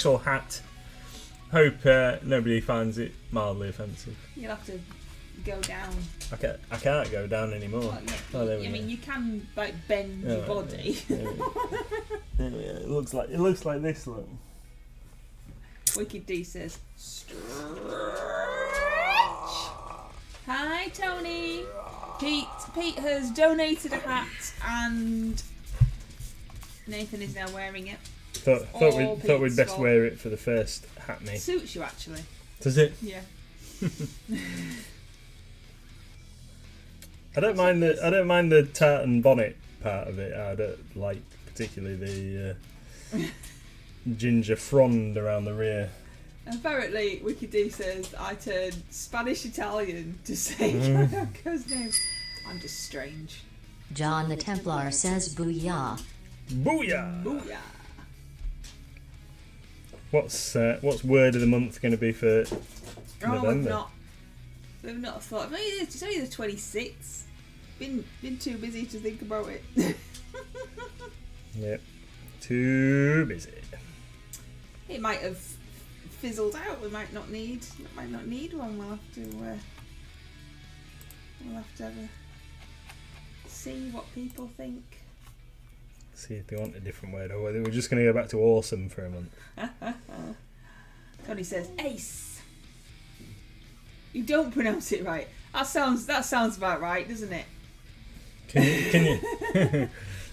actual hat. Hope nobody finds it mildly offensive. You'll have to go down. I can't go down anymore. Well, I mean, you can like bend your body. It looks like this. Look. Wicked D says, stretch. Hi, Tony. Pete has donated a hat, and Nathan is now wearing it. Thought we'd best wear it for the first hat me. It suits you actually. Does it? Yeah. I don't mind the tartan bonnet part of it. I don't like particularly the ginger frond around the rear. Apparently, Wicked D says I turned Spanish Italian to say Yoko's name. I'm just strange. John the Templar says booyah. Booyah! Booyah! What's word of the month going to be for November? We've not thought. It's only the 26th. Been too busy to think about it. Yep, too busy. It might have fizzled out. We might not need one. We'll have to see what people think. See if they want a different word, or whether we're just going to go back to awesome for a month. Tony says ace. You don't pronounce it right. That sounds about right, doesn't it? Can you?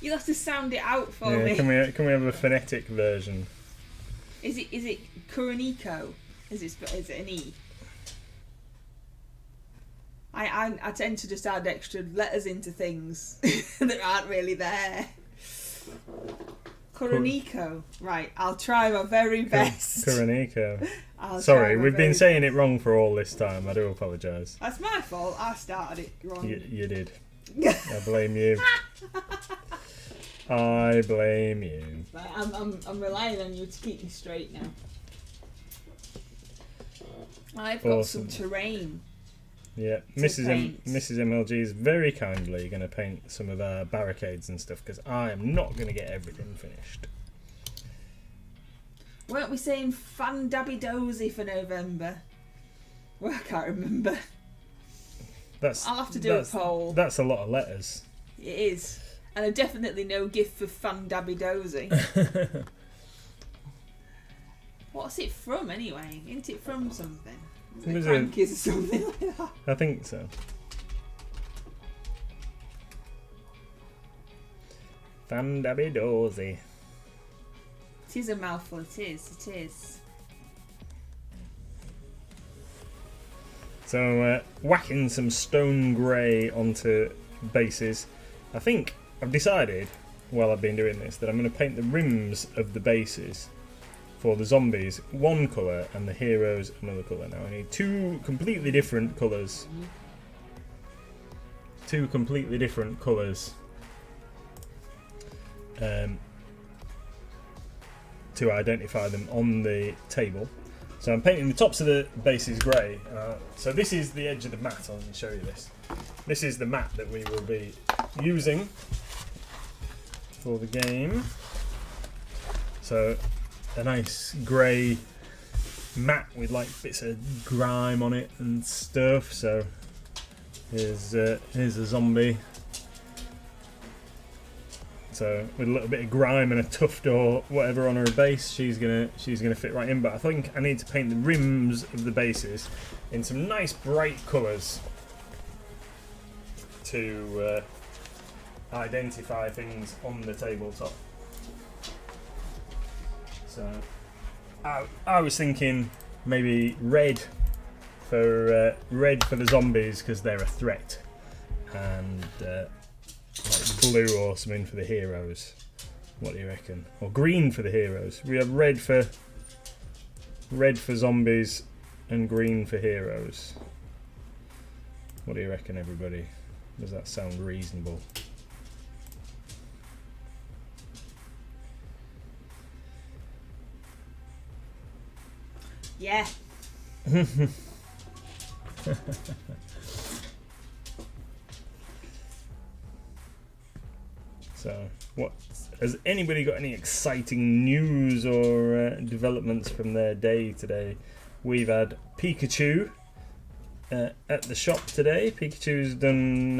You'll have to sound it out for me. Can we have a phonetic version? Is it Kuroniko? Is it an E? I tend to just add extra letters into things that aren't really there. Kuroniko. Right, I'll try my very best. Kuroniko. Sorry, we've been saying it wrong for all this time. I do apologise. That's my fault. I started it wrong. You did. I blame you. I blame you. Right, I'm relying on you to keep me straight now. I've got some terrain. Yeah, Mrs. MLG is very kindly going to paint some of our barricades and stuff because I am not going to get everything finished. Weren't we saying Fan Dabby Dozy for November? Well, I can't remember. I'll have to do a poll. That's a lot of letters. It is. And a definitely no gift for Fan Dabby Dozy. What's it from anyway? Isn't it from something? Is it Crankies or something like that? I think so. Fan Dabby Dozy. It is a mouthful, it is. So, whacking some stone grey onto bases. I think I've decided, while I've been doing this, that I'm going to paint the rims of the bases for the zombies one colour and the heroes another colour. Now I need two completely different colours. To identify them on the table. So I'm painting the tops of the bases grey. So this is the edge of the mat. I'll show you this. This is the mat that we will be using for the game. So a nice grey mat with like bits of grime on it and stuff. So here's a zombie. So with a little bit of grime and a tuft or whatever on her base, she's gonna fit right in. But I think I need to paint the rims of the bases in some nice bright colours to identify things on the tabletop. So I was thinking maybe red for the zombies because they're a threat, and like blue or something for the heroes. What do you reckon? Or green for the heroes. We have red for zombies and green for heroes. What do you reckon, everybody? Does that sound reasonable? Yeah. So, what has anybody got any exciting news or developments from their day today? We've had Pikachu at the shop today. Pikachu's done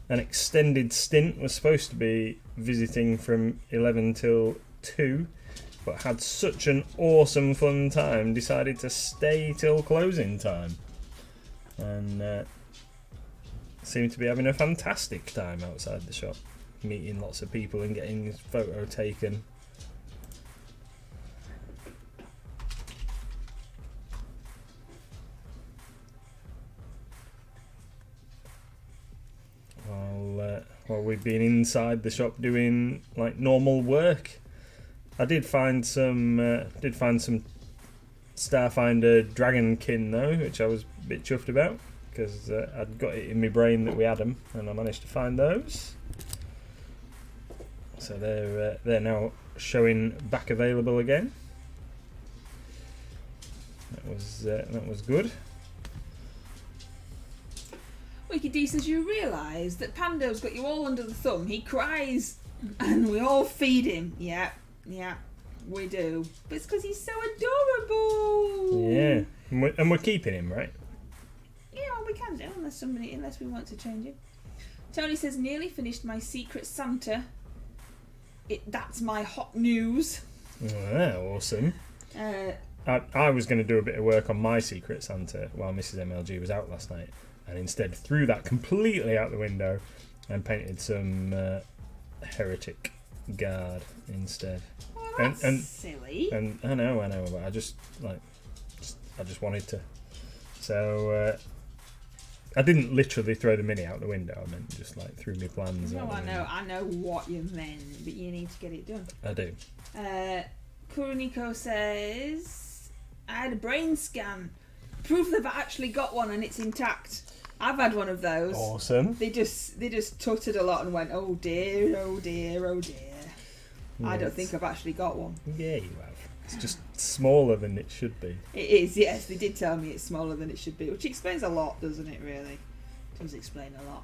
an extended stint. Was supposed to be visiting from 11 till 2, but had such an awesome fun time, decided to stay till closing time, and seemed to be having a fantastic time outside the shop, meeting lots of people and getting his photo taken. While we've been inside the shop doing like normal work, I did find some Starfinder Dragonkin though, which I was a bit chuffed about because I'd got it in my brain that we had them, and I managed to find those. So they're now showing back available again. That was good. Wiki D says, you realise that Pando's got you all under the thumb. He cries and we all feed him. Yeah, we do. But it's because he's so adorable. Yeah, and we're keeping him, right? Yeah, well, we can do, unless we want to change him. Tony says, nearly finished my Secret Santa. That's my hot news. Oh, awesome. I was going to do a bit of work on my Secret Santa while Mrs. MLG was out last night, and instead threw that completely out the window and painted some Heretic Guard instead. Well, that's silly. And I know, but I just wanted to. So I didn't literally throw the mini out the window. I meant just like threw my plans. No, I know what you meant, but you need to get it done. I do. Kuroniko says, I had a brain scan. Proof they've actually got one and it's intact. I've had one of those. Awesome. They just tutted a lot and went, oh dear, oh dear, oh dear. Yes. I don't think I've actually got one. Yeah, you have. It's just smaller than it should be. It is, yes. They did tell me it's smaller than it should be, which explains a lot, doesn't it, really? It does explain a lot.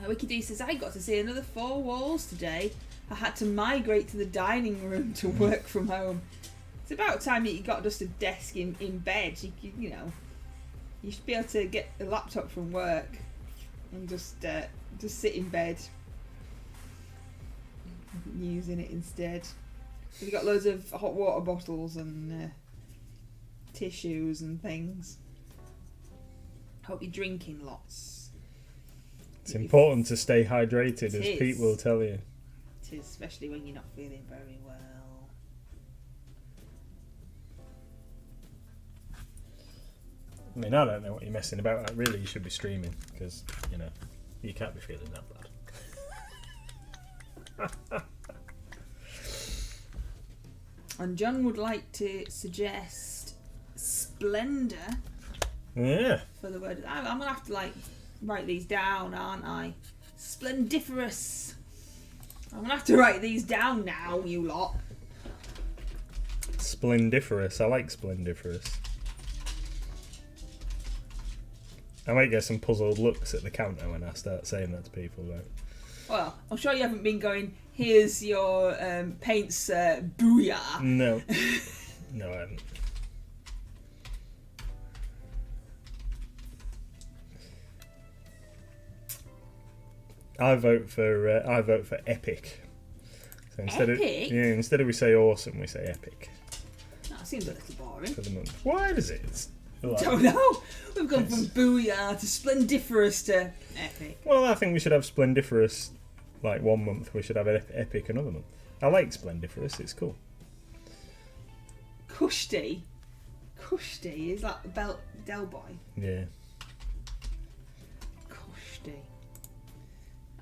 Wikid says, I got to see another 4 walls today. I had to migrate to the dining room to work from home. It's about time that you got just a desk in bed. You know, you should be able to get a laptop from work and just sit in bed using it instead. We've got loads of hot water bottles and tissues and things. Hope you're drinking lots. It's important to stay hydrated, as Pete will tell you. It is, especially when you're not feeling very well. I mean, I don't know what you're messing about at. Really, you should be streaming, because, you know, you can't be feeling that bad. And John would like to suggest Splendor. Yeah. For the word. I'm going to have to, write these down, aren't I? Splendiferous. I'm going to have to write these down now, you lot. Splendiferous. I like splendiferous. I might get some puzzled looks at the counter when I start saying that to people, though. Well, I'm sure you haven't been going, here's your paints, booyah. No. No, I haven't. I vote for epic. So instead of we say awesome, we say epic. That seems a little boring. For the month. Why does it? Don't know. We've gone from booyah to splendiferous to epic. Well, I think we should have splendiferous 1 month. We should have epic another month. I like splendiferous. It's cool. Kushti is like Del Boy. Yeah. Kushti.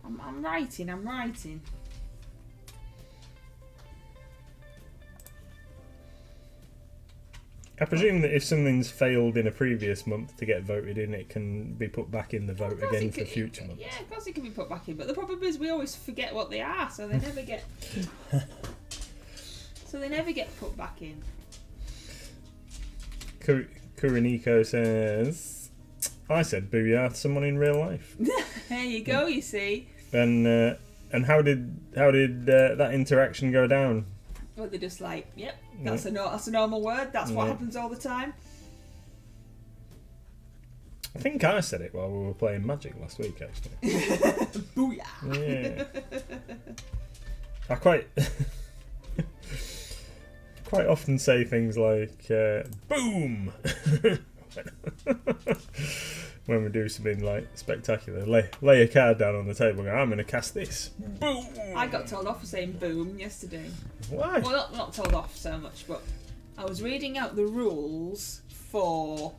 I'm writing. I presume that if something's failed in a previous month to get voted in, it can be put back in the vote again for future months. Yeah, of course it can be put back in. But the problem is we always forget what they are, so they never get. Put back in. Kuroniko says, "I said booyah to someone in real life." There you go. You see. And And how did that interaction go down? Well, they're just like, yep, that's a normal word. That's what Yeah. happens all the time. I think I said it while we were playing Magic last week, actually. Booyah! Yeah. I quite often say things like "boom" when we do something like spectacular. Lay a card down on the table and go, I'm going to cast this. Boom! I got told off for saying boom yesterday. Why? Well, not told off so much, but I was reading out the rules for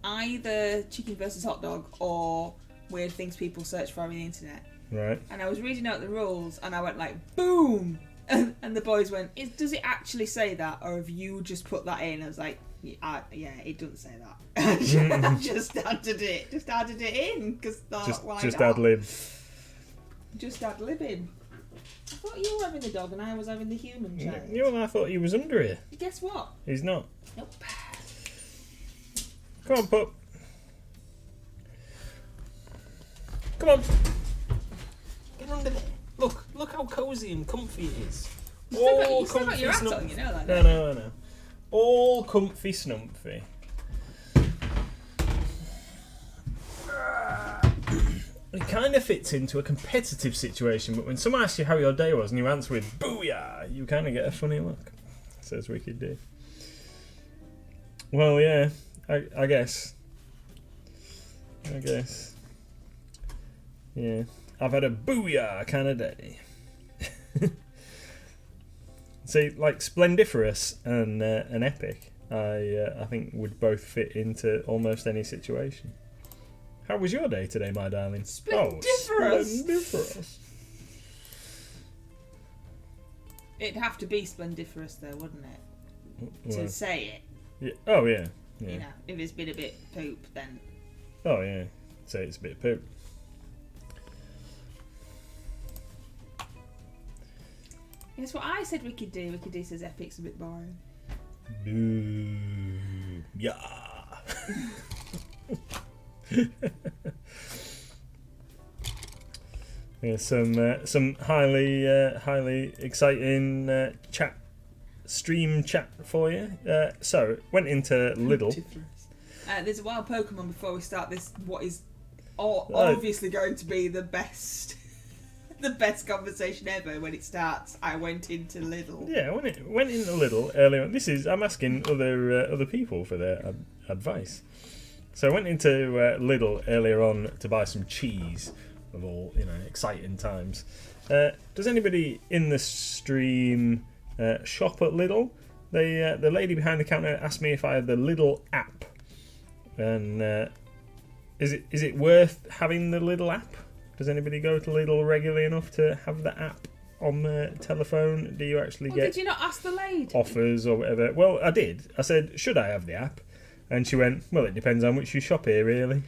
either chicken versus hot dog or weird things people search for on the internet. Right. And I was reading out the rules and I went like, boom! And the boys went, does it actually say that? Or have you just put that in? I was like, yeah, it doesn't say that. I just added it. Just added it in. Because Just ad lib. Just ad-libbing. I thought you were having the dog and I was having the human child. You know, I thought he was under here. Guess what? He's not. Nope. Come on, pup. Come on. Get under there. Look how cosy and comfy it is. You still got your hat on, you know that. I know. All comfy snumpy. It kind of fits into a competitive situation, but when someone asks you how your day was and you answer with "booyah," you kind of get a funny look. Says Wicked D. Well, yeah, I guess. Yeah, I've had a booyah kind of day. See, like Splendiferous and Epic, I think would both fit into almost any situation. How was your day today, my darling? Splendiferous. Oh, Splendiferous. It'd have to be splendiferous though, wouldn't it? To Well, say it. yeah. Oh, yeah. You know, if it's been a bit poop, then. Oh, yeah. Say it's a bit of poop. Guess what I said Wicked D? Wicked D says Epic's a bit boring. Boo. Yeah. Yeah, some highly exciting stream chat for you. So went into Lidl. There's a wild Pokemon before we start this. What is obviously going to be the best conversation ever when it starts. I went into Lidl. Yeah, went into Lidl earlier on. I'm asking other people for their advice. So I went into Lidl earlier on to buy some cheese. Of all, exciting times. Does anybody in the stream shop at Lidl? The lady behind the counter asked me if I had the Lidl app, and is it worth having the Lidl app? Does anybody go to Lidl regularly enough to have the app on their telephone? Do you actually get? Did you not ask the lady? Offers or whatever? Well, I did. I said, should I have the app? And she went, well, it depends how much you shop here, really.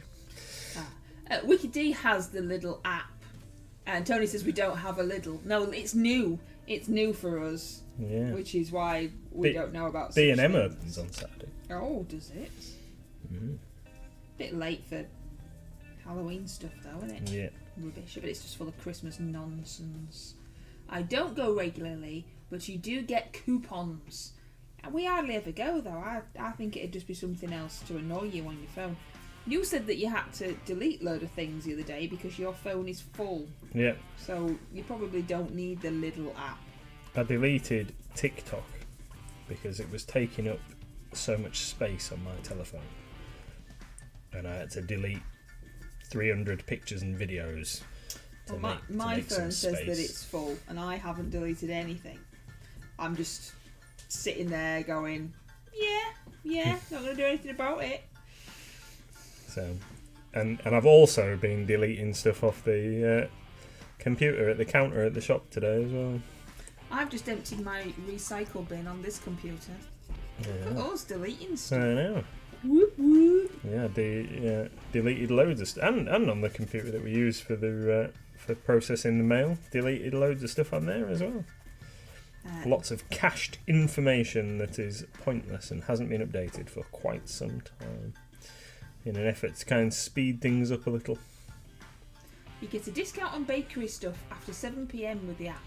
Wicked D has the Lidl app, and Tony says we don't have a Lidl. No, it's new. It's new for us, Yeah. which is why we don't know about. B&M opens on Saturday. Oh, does it? Mm-hmm. Bit late for Halloween stuff, though, isn't it? Yeah. Rubbish, but it's just full of Christmas nonsense. I don't go regularly, but you do get coupons. And we hardly ever go, though. I think it'd just be something else to annoy you on your phone. You said that you had to delete a load of things the other day because your phone is full. Yeah. So you probably don't need the Lidl app. I deleted TikTok because it was taking up so much space on my telephone. And I had to delete 300 pictures and videos to Well, my make some phone says space. that it's full and I haven't deleted anything. I'm just sitting there going, yeah, not going to do anything about it. So, and I've also been deleting stuff off the computer at the counter at the shop today as well. I've just emptied my recycle bin on this computer. Look Yeah. at us deleting I stuff. know. Whoop whoop. Yeah, deleted loads of stuff, and on the computer that we use for the for processing the mail, deleted loads of stuff on there as well. Lots of cached information that is pointless and hasn't been updated for quite some time, in an effort to kind of speed things up a little. You get a discount on bakery stuff after 7 p.m. with the app.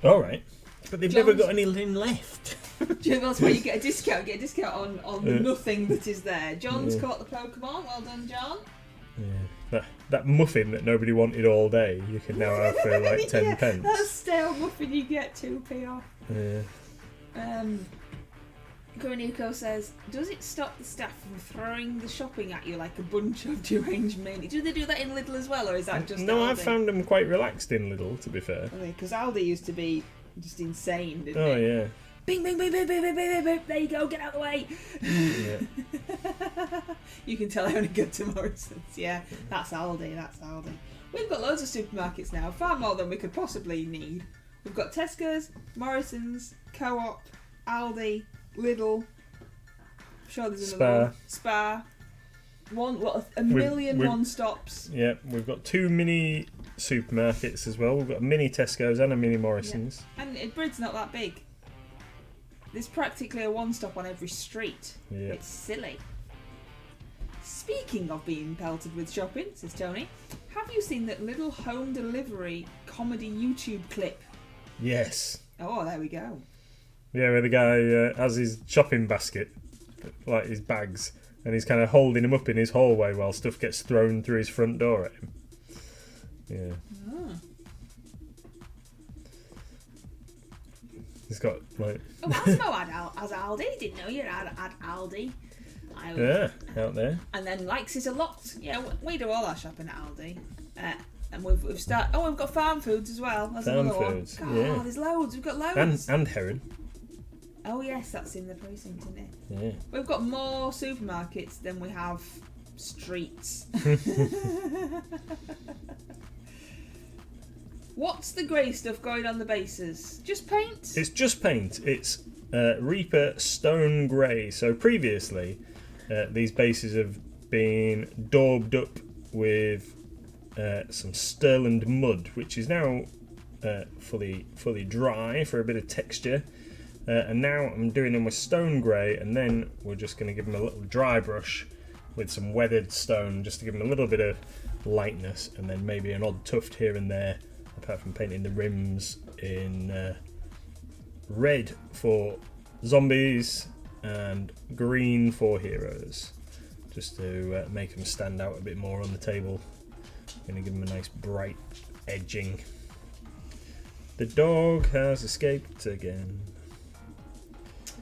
All right. But they've never John's- got anything left. That's why you get a discount. Get a discount on the Yeah. nothing that is there. John's Yeah. caught the Pokemon. Well done, John. Yeah. That muffin that nobody wanted all day, you can now have for like 10 Yeah, pence. That stale muffin you get 2p off. Yeah. Koroniko says, does it stop the staff from throwing the shopping at you like a bunch of deranged maniacs? Do they do that in Lidl as well, or is that just No, Aldi? I've found them quite relaxed in Lidl, to be fair. Because Aldi used to be just insane, didn't Oh, it? yeah. Bing, bing, bing, bing, bing, bing, bing, bing, there you go, get out of the way. Yeah. You can tell I only go to Morrison's. Yeah, that's Aldi, that's Aldi. We've got loads of supermarkets now, far more than we could possibly need. We've got Tesco's, Morrison's, Co-op, Aldi, Lidl. I'm sure there's another one. Spar. A million we've- one-stops. Yeah, we've got 2 mini supermarkets as well. We've got a mini Tesco's and a mini Morrison's. And Brid's not that big. There's practically a one-stop on every street. Yeah. It's silly. Speaking of being pelted with shopping, says Tony, have you seen that little home delivery comedy YouTube clip? Yes. Oh, there we go. Yeah, where the guy has his shopping basket, like his bags, and he's kind of holding him up in his hallway while stuff gets thrown through his front door at him. Yeah. Ah. He's got, like... Oh, Asmo has Aldi. Didn't know you had Aldi. Yeah, out there. And then likes it a lot. Yeah, we do all our shopping at Aldi. And we've started. Oh, we've got farm foods as well. That's Farm another foods, one. God, yeah. there's loads. We've got loads. And Heron. Oh yes, that's in the precinct, isn't it? Yeah. We've got more supermarkets than we have streets. What's the grey stuff going on the bases? Just paint? It's just paint. It's Reaper Stone Grey. So previously, these bases have been daubed up with some Stirland mud, which is now fully dry for a bit of texture. And now I'm doing them with Stone Grey, and then we're just going to give them a little dry brush with some weathered stone, just to give them a little bit of lightness, and then maybe an odd tuft here and there, apart from painting the rims in red for zombies and green for heroes, just to make them stand out a bit more on the table. I'm going to give them a nice bright edging. The dog has escaped again.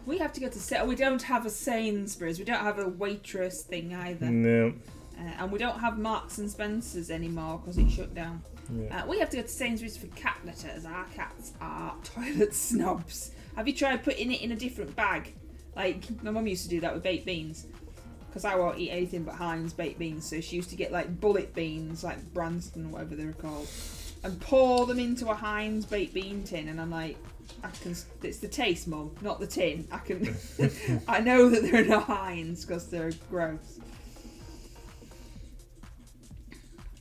We have to go to we don't have a Sainsbury's. We don't have a Waitrose thing either. No. And we don't have Marks and Spencer's anymore because it shut down. Yeah. We have to go to Sainsbury's for cat litter, as our cats are toilet snobs. Have you tried putting it in a different bag? Like, my mum used to do that with baked beans. Because I won't eat anything but Heinz baked beans, so she used to get like bullet beans, like Branston or whatever they're called, and pour them into a Heinz baked bean tin, and I'm like, it's the taste, Mum, not the tin. I know that they're not Heinz because they're gross.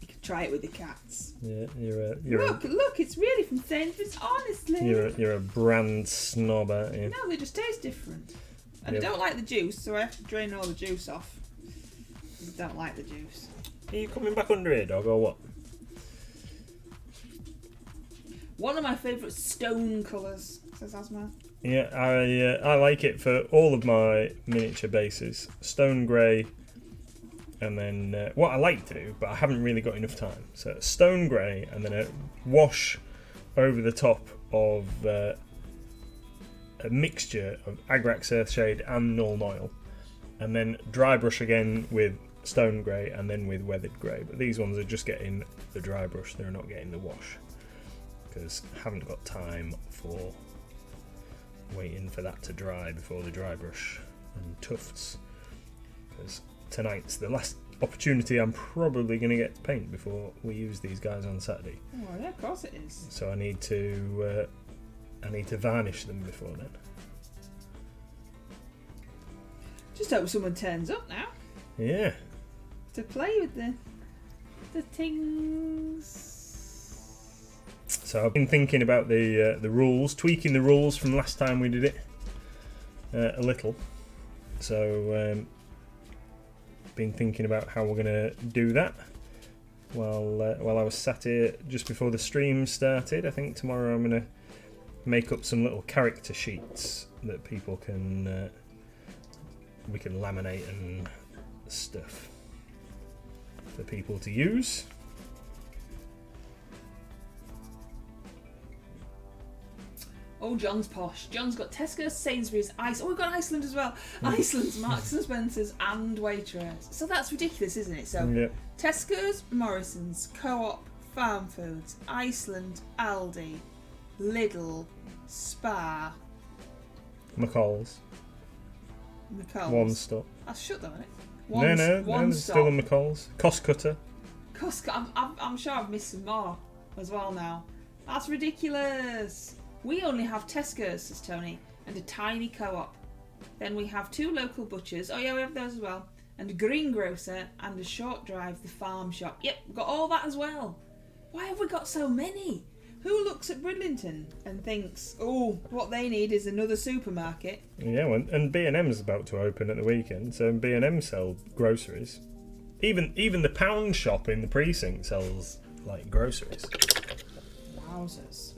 You can try it with the cats. Yeah, Look, it's really from Sainsbury's, honestly. you're a brand snob, aren't you? No, they just taste different. And Yep. I don't like the juice, so I have to drain all the juice off. I don't like the juice. Are you coming back under here, dog, or what? One of my favourite stone colours, says Asma. Yeah, I like it for all of my miniature bases. Stone grey, and then what I like to do, but I haven't really got enough time. So stone grey, and then a wash over the top of a mixture of Agrax Earthshade and Null Oil, and then dry brush again with stone grey, and then with weathered grey. But these ones are just getting the dry brush; they're not getting the wash, because I haven't got time for waiting for that to dry before the dry brush and tufts, because tonight's the last opportunity I'm probably going to get paint before we use these guys on Saturday. Oh yeah, of course it is. So I need to varnish them before then. Just hope someone turns up now Yeah. to play with the things. So I've been thinking about the rules, tweaking the rules from last time we did it a little. So been thinking about how we're going to do that. while I was sat here just before the stream started. I think tomorrow I'm going to make up some little character sheets that people can we can laminate and stuff for people to use. Oh, John's posh. John's got Tesco, Sainsbury's, Oh, we've got Iceland as well. Iceland's, Marks and Spencer's, and Waitrose. So that's ridiculous, isn't it? So Yep. Tesco's, Morrison's, Co-op, Farm Foods, Iceland, Aldi, Lidl, Spar, McCall's. McCall's. One stop. That's shut though, isn't it? No, there's still in McCall's. Cost Cutter. Costco. I'm sure I've missed some more as well now. That's ridiculous. We only have Tesco's, says Tony, and a tiny Co-op. Then we have 2 local butchers. Oh yeah, we have those as well. And a greengrocer and a short drive, the farm shop. Yep, we've got all that as well. Why have we got so many? Who looks at Bridlington and thinks, oh, what they need is another supermarket? Yeah, and B&M's about to open at the weekend, so B&M sell groceries. Even the pound shop in the precinct sells like groceries. Wowzers.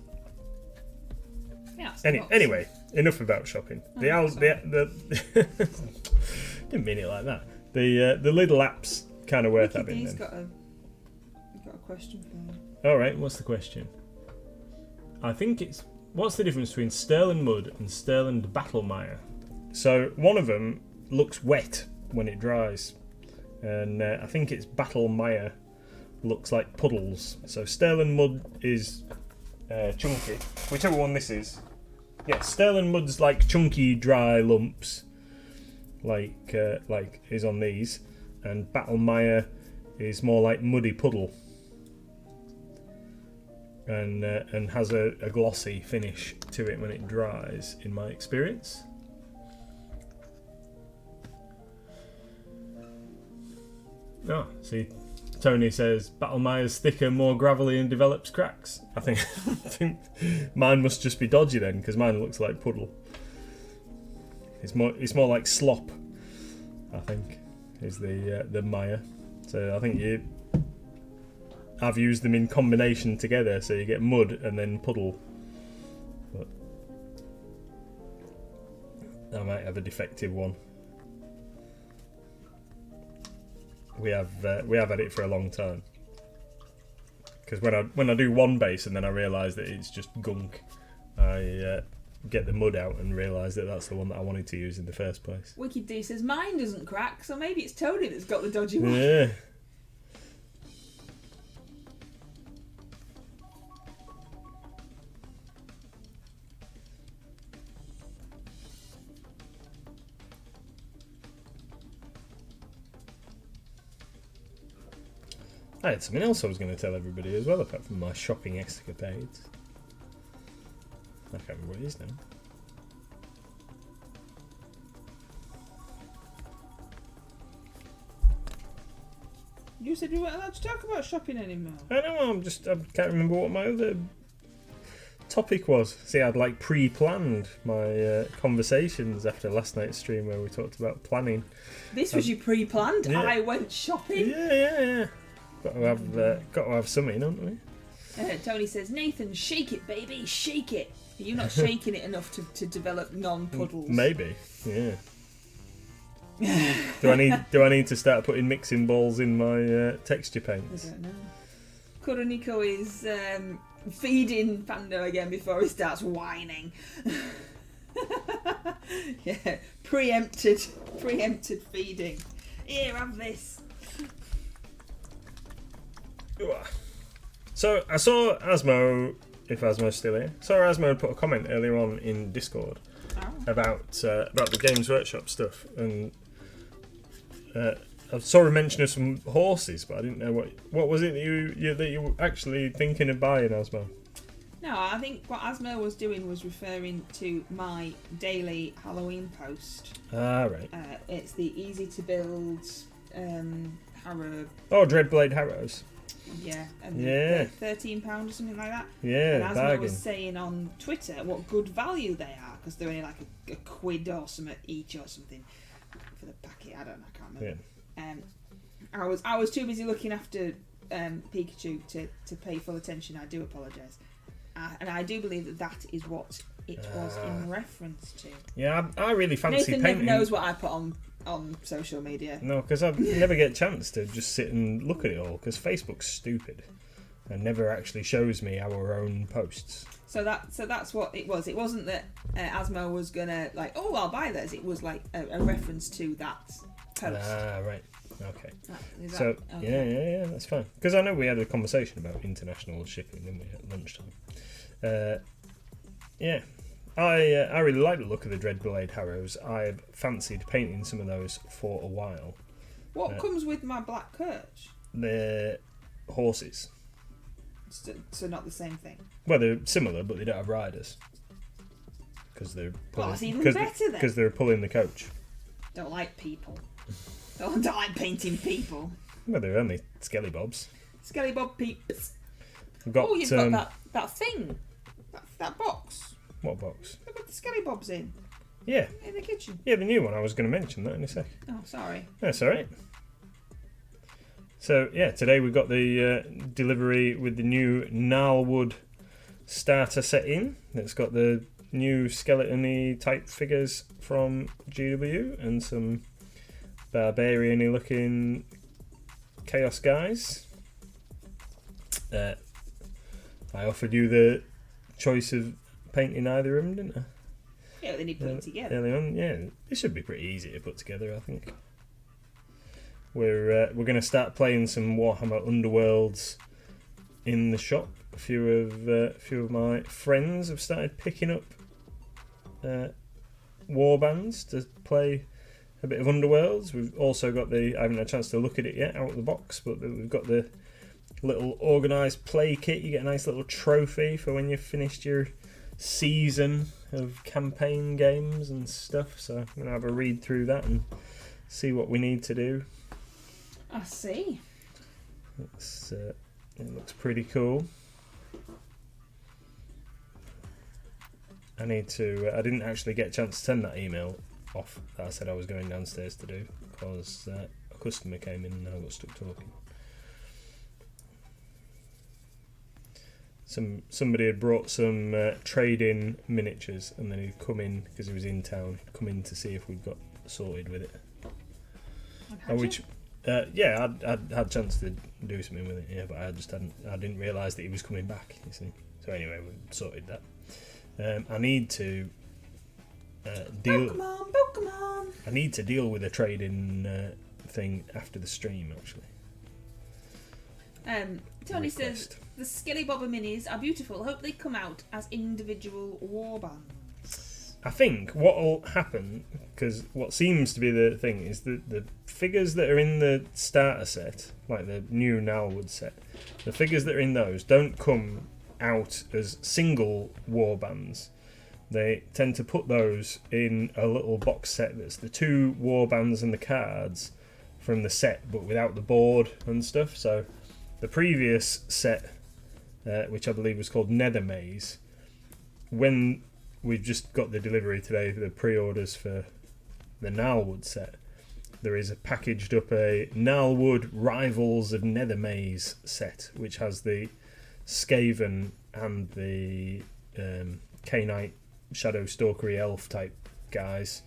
Yeah, Anyway, enough about shopping. The didn't mean it like that. The Lidl app's kind of worth having. He's Then. got a question for you. All right, what's the question? I think it's what's the difference between Sterling Mud and Sterling Battlemire? So one of them looks wet when it dries, and I think it's Battlemire looks like puddles. So Sterling Mud is chunky, whichever one this is. Yeah, Sterling Mud's like chunky, dry lumps, like is on these, and Battlemire is more like muddy puddle, and has a glossy finish to it when it dries, in my experience. Oh, see, Tony says Battlemire's thicker, more gravelly, and develops cracks. I think mine must just be dodgy then, because mine looks like puddle. It's more like slop, I think, is the mire. So I think I've used them in combination together, so you get mud and then puddle. But I might have a defective one. We have had it for a long time. Because when I do one base and then I realise that it's just gunk, I get the mud out and realise that that's the one that I wanted to use in the first place. Wicked D says mine doesn't crack, so maybe it's Tony that's got the dodgy one. Yeah. I had something else I was going to tell everybody as well, apart from my shopping escapades. I can't remember what it is now. You said we weren't allowed to talk about shopping anymore. I know, I can't remember what my other topic was. See, I'd like pre-planned my conversations after last night's stream where we talked about planning. This was your pre-planned? Yeah. I went shopping? Yeah. Got to have something, don't we? Tony says, Nathan, shake it, baby, shake it. Are you not shaking it enough to develop non-puddles? Maybe, yeah. Do I need to start putting mixing balls in my texture paints? I don't know. Kuroniko is feeding Pando again before he starts whining. Yeah, preempted feeding. Here, have this. So I saw Asmo, if Asmo's still here. Saw Asmo had put a comment earlier on in Discord about the Games Workshop stuff, and I saw a mention of some horses, but I didn't know what was it that you were actually thinking of buying, Asmo. No, I think what Asmo was doing was referring to my daily Halloween post. Ah, right. It's the easy to build harrow. Oh, Dreadblade Harrows. Yeah, and Yeah. they're £13 or something like that. Yeah, and Asmo bargain. was saying on Twitter what good value they are, because they're only like a quid or something each or something for the packet. I can't remember. Yeah. I was too busy looking after Pikachu to pay full attention. I do apologise. And I do believe that is what it was in reference to. Yeah, I really fancy Nathan painting. never knows what I put on social media. No, because I never get a chance to just sit and look at it all, because Facebook's stupid and never actually shows me our own posts. So that's what it was. It wasn't that Asmo was gonna like, oh, I'll buy this. It was like a reference to that post. Right. Okay. Is So that, okay. yeah, that's fine. Because I know we had a conversation about international shipping, didn't we, at lunchtime? Yeah, I really like the look of the Dreadblade Harrows. I've fancied painting some of those for a while. What comes with my black Kirch? They're horses. So not the same thing. Well, they're similar, but they don't have riders. Because they're pulling, that's even better then. Because they're pulling the coach. Don't like people. Don't like painting people. Well, they're only Skelly Bobs. Skelly Bob peeps. We've got, You've got that thing. That box. What box? They've got the Skelly Bobs in Yeah, the kitchen. the new one. I was going to mention that in a sec. Oh, sorry. That's all right. So yeah, today we got the delivery with the new Gnarlwood starter set in. It's got the new skeleton-y type figures from GW and some barbarian-y looking chaos guys. I offered you the choice of painting either of them, didn't I? Yeah, they need putting together. Early on, yeah. This should be pretty easy to put together, I think. We're going to start playing some Warhammer Underworlds in the shop. A few of my friends have started picking up warbands to play a bit of Underworlds. We've also got I haven't had a chance to look at it yet out of the box, but we've got the little organised play kit. You get a nice little trophy for when you've finished your season of campaign games and stuff. So I'm going to have a read through that and see what we need to do. I see. It looks pretty cool. I didn't actually get a chance to send that email off that I said I was going downstairs to do, because a customer came in and I got stuck talking. Somebody had brought some trade-in miniatures, and then he'd come in, because he was in town, he'd come in to see if we'd got sorted with it. I'd had a chance to do something with it, yeah, but I didn't realise that he was coming back, you see. So anyway, we sorted that. I need to deal. Pokemon. I need to deal with a trade-in thing after the stream, actually. Tony says the Skelly Bobber minis are beautiful. Hope they come out as individual warbands. I think what will happen, because what seems to be the thing, is that the figures that are in the starter set, like the new Gnarlwood set, the figures that are in those don't come out as single warbands. They tend to put those in a little box set that's the two warbands and the cards from the set, but without the board and stuff. So the previous set, which I believe was called Nether Maze, when we've just got the delivery today, the pre-orders for the Gnarlwood set, there is a packaged up a Gnarlwood Rivals of Nether Maze set, which has the Skaven and the Knight Shadow Stalkery Elf type guys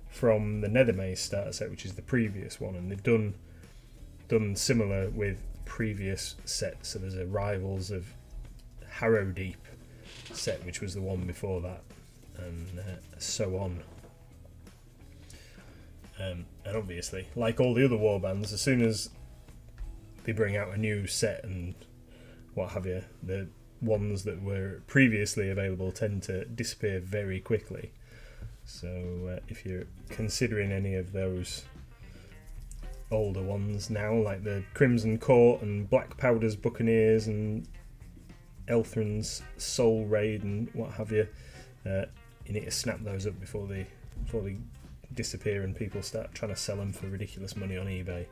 from the Nether Maze starter set, which is the previous one, and they've done similar with previous sets. So there's a Rivals of Harrowdeep set, which was the one before that, and so on. And obviously, like all the other warbands, as soon as they bring out a new set and what have you, the ones that were previously available tend to disappear very quickly. So if you're considering any of those older ones now, like the Crimson Court and Black Powder's Buccaneers and Elthrin's Soul Raid and what have you, you need to snap those up before they disappear and people start trying to sell them for ridiculous money on eBay.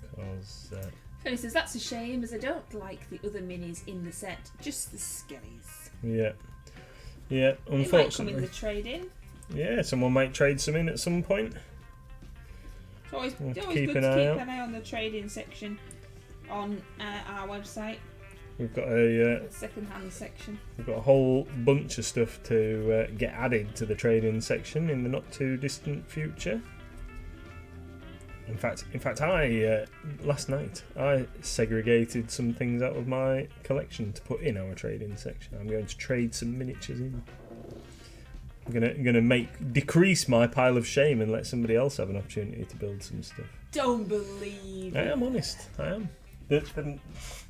Because Tony says that's a shame, as I don't like the other minis in the set, just the Skellies. yeah, It might come in unfortunately, the trade-in. yeah, someone might trade some in at some point. So Always We'll good have to to keep keep an eye out. an eye on the trading section on our website, We've got the second-hand section. we've got a whole bunch of stuff to get added to the trading section in the not too distant future. In fact, I last night I segregated some things out of my collection to put in our trading section. I'm going to trade some miniatures in. I'm gonna decrease my pile of shame and let somebody else have an opportunity to build some stuff. Don't believe I it. am honest. I am.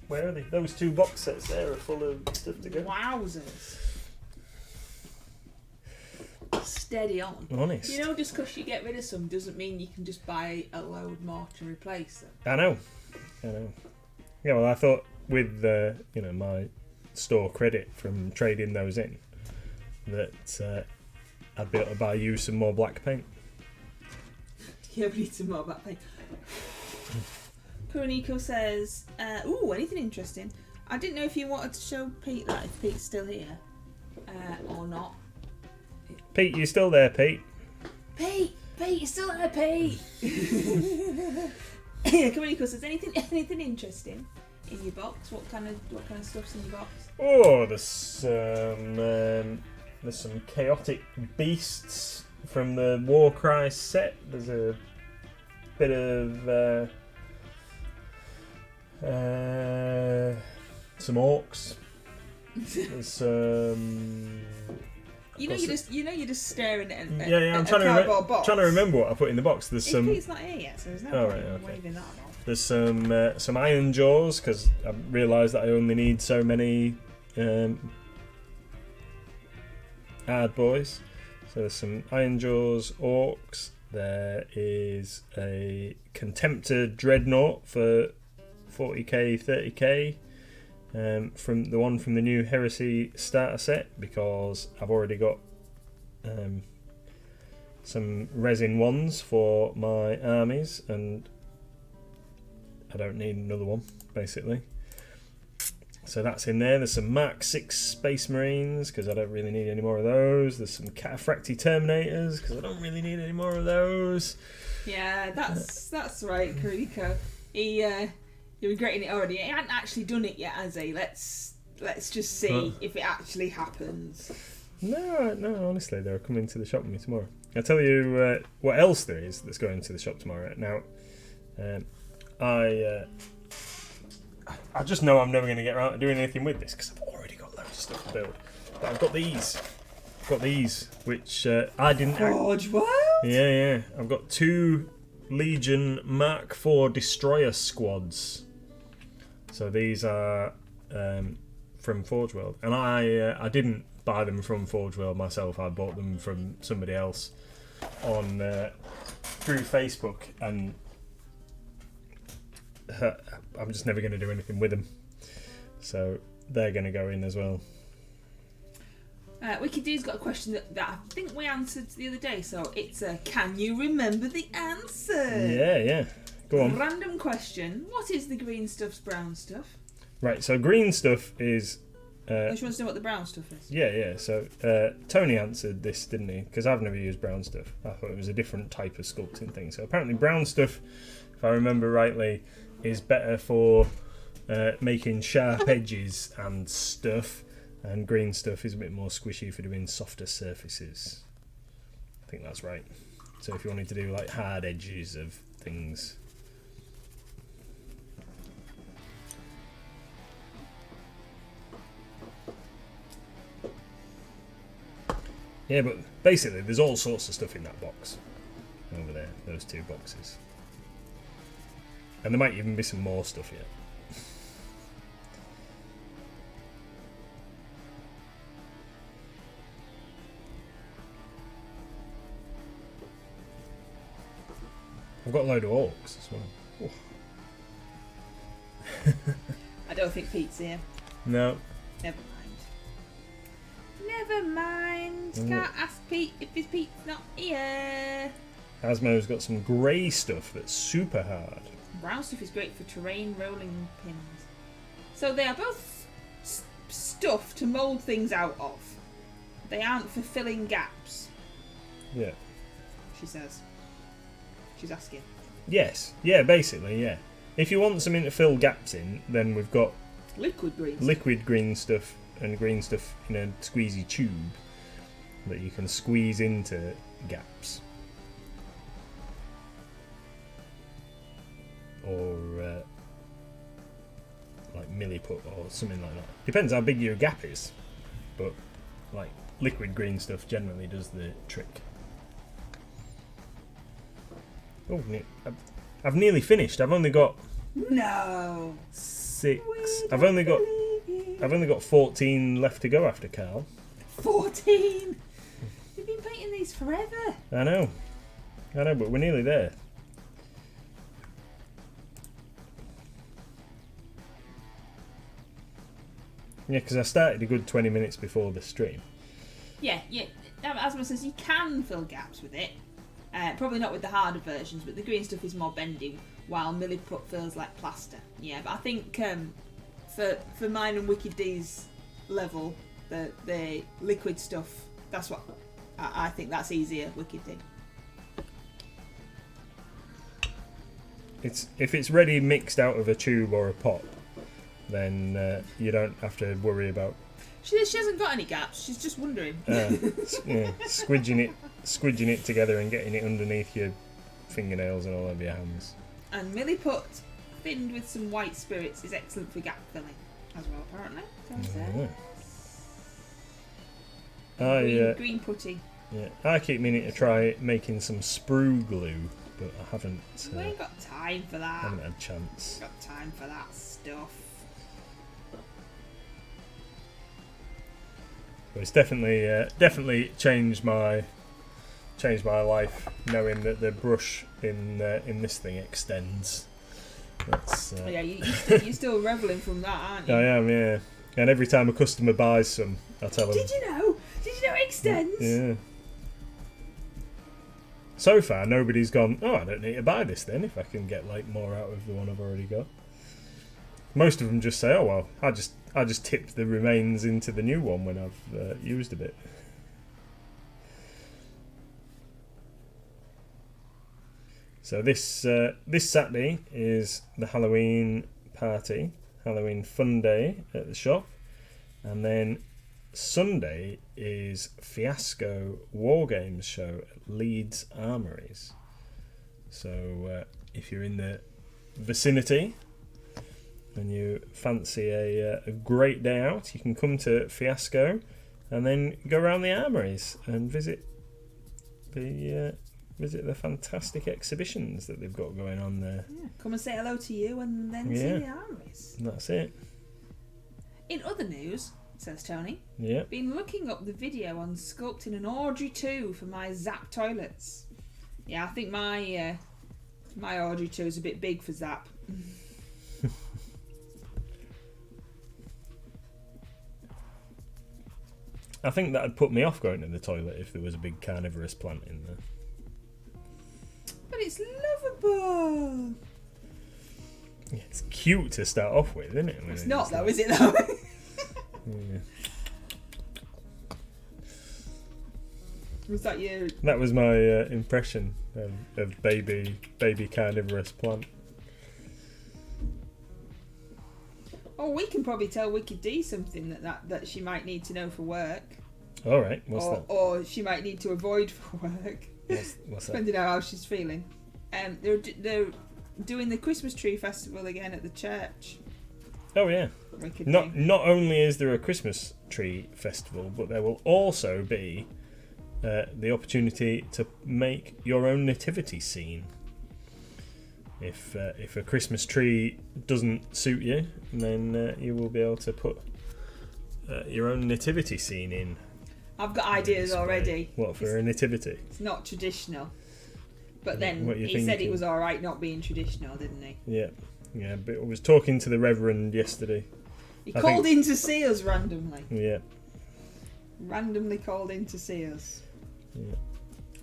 Where are they? Those 2 box sets there are full of stuff to go. Wowzers. Steady on. Honest. You know, just because you get rid of some doesn't mean you can just buy a load more to replace them. I know. Yeah, well, I thought with my store credit from trading those in, that I'd be able to buy you some more black paint. Yeah, we need some more back pain. Kuroniko says, ooh, anything interesting. I didn't know if you wanted to show Pete that, if Pete's still here or not. Pete, you still there, Pete? Pete, you're still there, Pete. Kuroniko says, anything interesting in your box? What kind of stuff's in your box? Oh, there's some chaotic beasts from the Warcry set. There's a bit of some orcs. There's some. You're just staring at I'm a trying cardboard box. to remember what I put in the box. There's some. Pete's not here yet, so there's no Oh, point right, in okay. waving that off. There's some iron jaws because I realised that I only need so many hard boys. So there's some iron jaws orcs. There is a Contemptor dreadnought for 40k, 30k. From the new Heresy starter set, because I've already got some resin ones for my armies and I don't need another one, basically. So that's in there. There's some Mark 6 Space Marines because I don't really need any more of those. There's some Cataphracti Terminators because I don't really need any more of those. Yeah, that's right, Kuriko. You're regretting it already. He hadn't actually done it yet, has he? Let's just see if it actually happens. No, honestly, they're coming to the shop with me tomorrow. I'll tell you what else there is that's going to the shop tomorrow. Now, I just know I'm never going to get around to doing anything with this because I've already got loads of stuff to build. But I've got these. Which I didn't... Forge World? Yeah. I've got 2 Legion Mark IV Destroyer squads. So these are from Forge World. And I didn't buy them from Forge World myself. I bought them from somebody else on through Facebook, and I'm just never going to do anything with them. So they're going to go in as well. Wicked Dude's got a question that I think we answered the other day, so it's a can you remember the answer? Yeah. Go on. Random question. What is the green stuff's brown stuff? Right, so green stuff is... I just want to know what the brown stuff is. Yeah. So Tony answered this, didn't he? Because I've never used brown stuff. I thought it was a different type of sculpting thing. So apparently brown stuff, if I remember rightly, is better for making sharp edges and stuff. And green stuff is a bit more squishy for doing softer surfaces. I think that's right. So if you wanted to do like hard edges of things. Yeah, but basically there's all sorts of stuff in that box. Over there, those 2 boxes. And there might even be some more stuff yet. I've got a load of orcs as well. I don't think Pete's here. No. Never mind. Can't ask Pete if his Pete's not here. Asmo's got some grey stuff that's super hard. Brown stuff is great for terrain rolling pins. So they are both stuff to mould things out of. They aren't for filling gaps, Yeah. she says. She's asking. Yes. Yeah, basically, yeah. If you want something to fill gaps in, then we've got Liquid green. liquid green stuff and green stuff in a squeezy tube that you can squeeze into gaps. Or like milliput or something like that. Depends how big your gap is, but like liquid green stuff generally does the trick. Oh, I've nearly finished. I've only got No. 6. I've only got 14 left to go after Carl. 14. You've been painting these forever. I know, but we're nearly there. Yeah, because I started a good 20 minutes before the stream. Yeah. Asma says you can fill gaps with it. Probably not with the harder versions, but the green stuff is more bendy, while milliput feels like plaster. Yeah, but I think for mine and Wicked D's level, the liquid stuff, that's what I think that's easier. Wicked D. If it's ready mixed out of a tube or a pot, then you don't have to worry about She hasn't got any gaps. She's just wondering. squidging it together and getting it underneath your fingernails and all over your hands. And milliput thinned with some white spirits is excellent for gap filling as well, apparently. Green putty. Yeah, I keep meaning to try making some sprue glue, but I haven't. We ain't got time for that. Haven't had a chance. Got time for that stuff. But it's definitely changed my life knowing that the brush in this thing extends. That's Yeah, you're still revelling from that, aren't you? I am, yeah. And every time a customer buys some, I tell them. Did you know it extends? Yeah. So far, nobody's gone, oh, I don't need to buy this then if I can get like more out of the one I've already got. Most of them just say, oh well, I just tipped the remains into the new one when I've used a bit. So this Saturday is the Halloween party, Halloween fun day at the shop, and then Sunday is Fiasco War Games show at Leeds Armories. So if you're in the vicinity and you fancy a great day out, you can come to Fiasco and then go around the armories and visit the fantastic exhibitions that they've got going on there. Yeah, come and say hello to you and then see the armories. That's it. In other news, says Tony, Yeah. been looking up the video on sculpting an Audrey 2 for my Zap toilets. Yeah, I think my Audrey 2 is a bit big for Zap. I think that'd put me off going to the toilet if there was a big carnivorous plant in there. But it's lovable. Yeah, it's cute to start off with, isn't it? It's not though, is it though? Yeah. Was that you? That was my impression of baby carnivorous plant. Oh, we can probably tell Wicked D something that she might need to know for work. All right, what's that? Or she might need to avoid for work. What's that? Depending on how she's feeling. They're doing the Christmas tree festival again at the church. Oh yeah. Wicked Not D. only is there a Christmas tree festival, but there will also be the opportunity to make your own nativity scene. If a Christmas tree doesn't suit you, then you will be able to put your own nativity scene in. I've got ideas already. What, for a nativity? It's not traditional. But What then are you he said he thinking? was alright not being traditional, didn't he? Yeah. But I was talking to the Reverend yesterday. He I called think- in to see us randomly. Yeah. Randomly called in to see us. Yeah.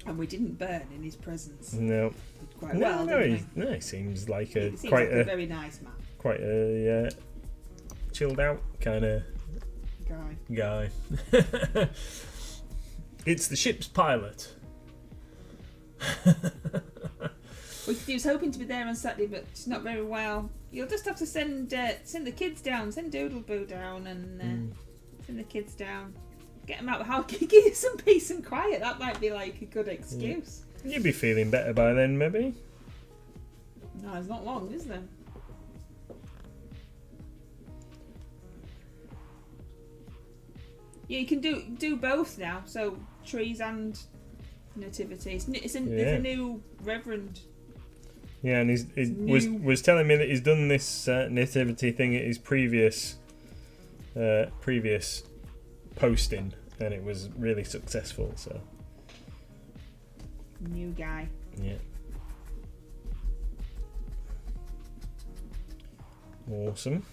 And we didn't burn in his presence. No. Did quite well, didn't we? He seems like He seems quite like a a very nice man. quite a chilled out kind of Guy. guy. It's the ship's pilot. We He was hoping to be there on Saturday, but she's not very well. You'll just have to send the kids down, send Doodle Boo down, and send the kids down. Get them out of the house, give you some peace and quiet. That might be like a good excuse. You'd be feeling better by then, maybe. No, it's not long, is there? Yeah, you can do both now. So trees and nativity. It's a new reverend. Yeah, and he was telling me that he's done this nativity thing at his previous posting, and it was really successful. So new guy. Yeah. Awesome.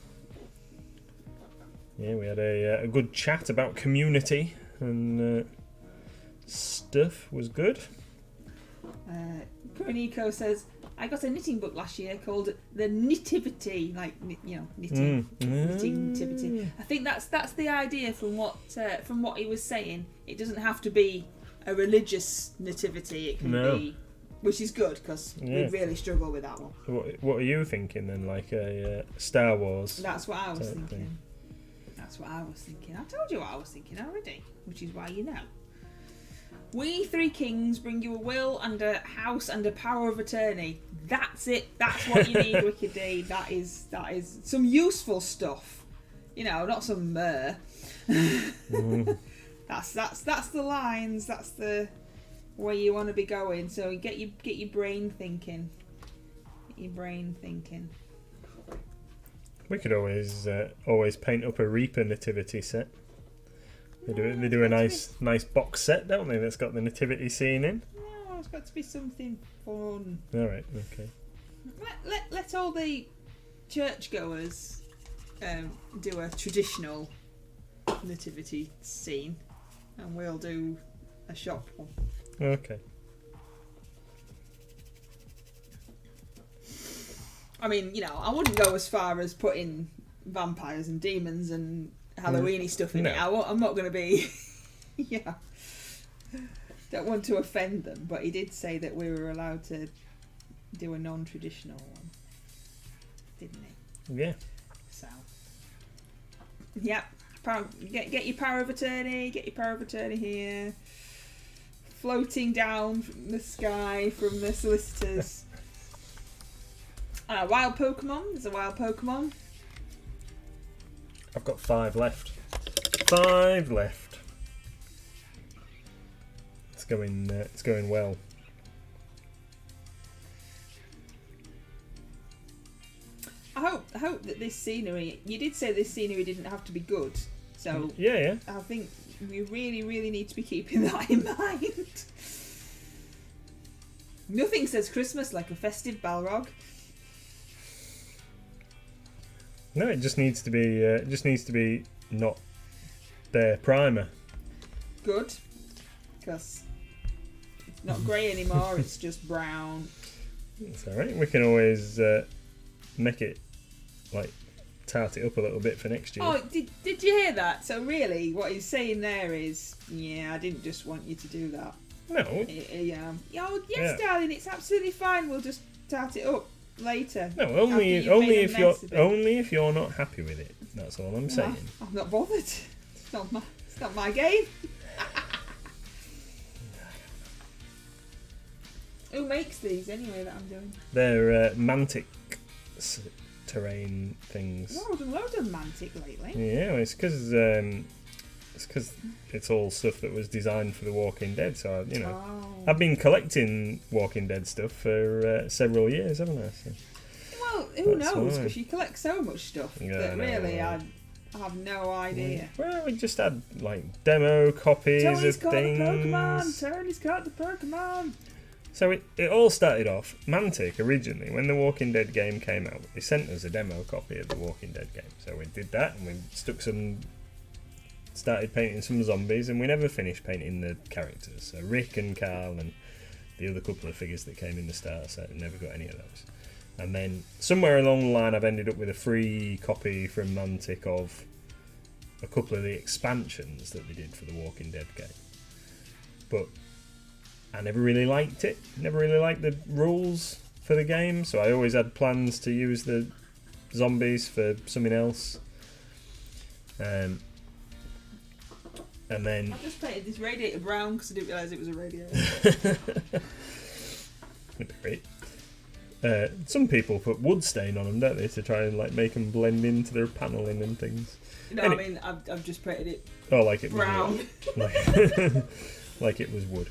Yeah, we had a good chat about community and stuff. Was good. Kuronico says, I got a knitting book last year called The Nativity, like, knitting nativity. I think that's the idea from what he was saying. It doesn't have to be a religious nativity. It can be, which is good because we really struggle with that one. What are you thinking then? Like a Star Wars? That's what I was thinking. Thing. That's what I was thinking. I told you what I was thinking already, which is why you know. We three kings bring you a will and a house and a power of attorney. That's it. That's what you need, Wicked D. That is some useful stuff. Not some myrrh. That's the lines. That's the way you want to be going. So get your brain thinking. Get your brain thinking. We could always paint up a Reaper nativity set. They do a nice box set, don't they? That's got the nativity scene in. No, it's got to be something fun. All right, okay. Let all the churchgoers do a traditional nativity scene, and we'll do a shop one. Okay. I mean, I wouldn't go as far as putting vampires and demons and Halloweeny stuff in it. I'm not going to be... Don't want to offend them, but he did say that we were allowed to do a non-traditional one. Didn't he? Yeah. So... Yep. Get your power of attorney. Get your power of attorney here. Floating down from the sky from the solicitors. Wild Pokemon. There's a wild Pokemon. I've got 5 left. 5 left. It's going well. I hope that this scenery. You did say this scenery didn't have to be good, so yeah. I think we really, really need to be keeping that in mind. Nothing says Christmas like a festive Balrog. No, it just needs to be not their primer. Good, because it's not grey anymore. It's just brown. It's all right. We can always make it tart it up a little bit for next year. Oh, did you hear that? So really, what he's saying there is, I didn't just want you to do that. No. Yes, darling. It's absolutely fine. We'll just tart it up later. No, only if you're not happy with it. That's all I'm saying. I'm not bothered. It's not my game. Who makes these anyway that I'm doing? They're Mantic terrain things. No, I've done loads of Mantic lately. Yeah, it's because it's all stuff that was designed for The Walking Dead. So I've been collecting Walking Dead stuff for several years, haven't I? So well, who knows? Because you collect so much stuff that really I have no idea. Well, we just had demo copies Tony's of caught things. The Pokemon. Tony's caught the Pokemon. So it all started off, Mantic originally, when the Walking Dead game came out, they sent us a demo copy of the Walking Dead game. So we did that and we started painting some zombies, and we never finished painting the characters. So Rick and Carl and the other couple of figures that came in the starter set, and never got any of those. And then somewhere along the line I've ended up with a free copy from Mantic of a couple of the expansions that they did for the Walking Dead game. But I never really liked it. Never really liked the rules for the game, so I always had plans to use the zombies for something else. And then I just painted this radiator brown because I didn't realise it was a radiator. that'd be great. Some people put wood stain on them, don't they, to try and like make them blend into their paneling and things. No, I mean I've just painted it Oh, like it brown. was wood. Like it was wood.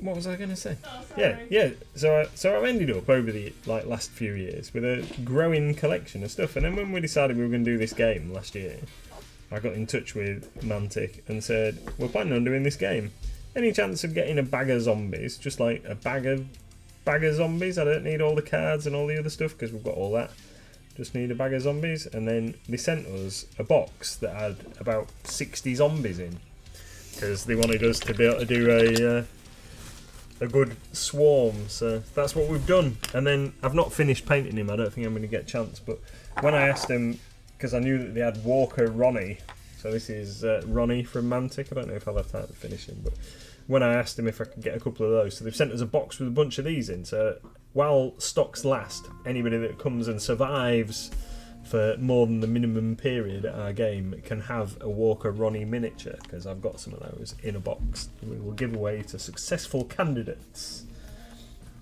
What was I going to say? Oh, sorry. Yeah. So I've ended up over the last few years with a growing collection of stuff. And then when we decided we were going to do this game last year, I got in touch with Mantic and said, we're planning on doing this game. Any chance of getting a bag of zombies? Just like a bag of zombies. I don't need all the cards and all the other stuff because we've got all that. Just need a bag of zombies. And then they sent us a box that had about 60 zombies in because they wanted us to be able to do a good swarm. So that's what we've done. And then I've not finished painting him. I don't think I'm going to get a chance. But when I asked him, because I knew that they had Walker Ronnie, so this is Ronnie from Mantic. I don't know if I'll have time to finish him, but when I asked him if I could get a couple of those, so they've sent us a box with a bunch of these in. So while stocks last, anybody that comes and survives for more than the minimum period at our game can have a Walker Ronnie miniature, because I've got some of those in a box. We will give away to successful candidates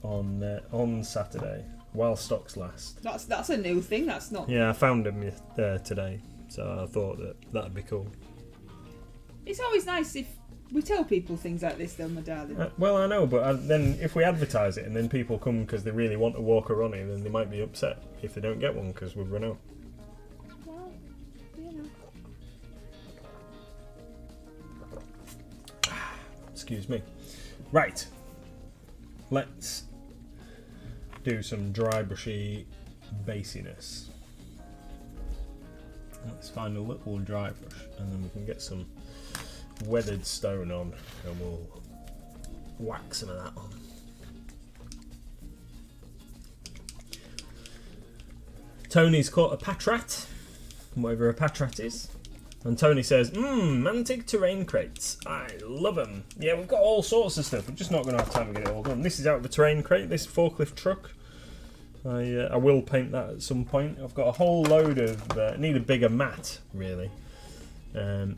on Saturday while stocks last. That's a new thing. That's not. Yeah, I found them today, so I thought that'd be cool. It's always nice if we tell people things like this, though, my darling. Well, I know, but then if we advertise it and then people come because they really want a Walker Ronnie, then they might be upset if they don't get one because we've run out. Well, you know. Excuse me. Right. Let's do some dry brushy basiness. Let's find a little dry brush and then we can get some weathered stone on and we'll whack some of that on. Tony's caught a patrat, whatever a patrat is. And Tony says, Mantic terrain crates. I love them. Yeah, we've got all sorts of stuff. We're just not going to have time to get it all done. This is out of a terrain crate, this forklift truck. I will paint that at some point. I've got a whole load of... I need a bigger mat, really. Got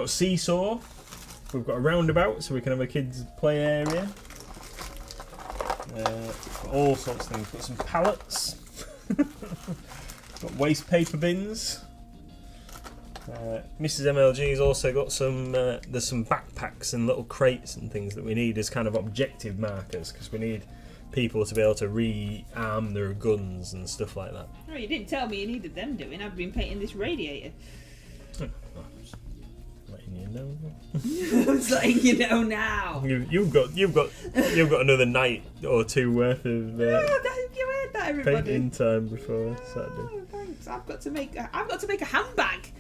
a seesaw. We've got a roundabout, so we can have a kids' play area. Got all sorts of things. Got some pallets. Got waste paper bins. Mrs. MLG's also got some. There's some backpacks and little crates and things that we need as kind of objective markers because we need people to be able to rearm their guns and stuff like that. Oh, you didn't tell me you needed them doing. I've been painting this radiator. Letting you know. I was letting you know now. You've got another night or two worth of You heard that, everybody. painting time before Saturday. Oh, thanks. I've got to make a handbag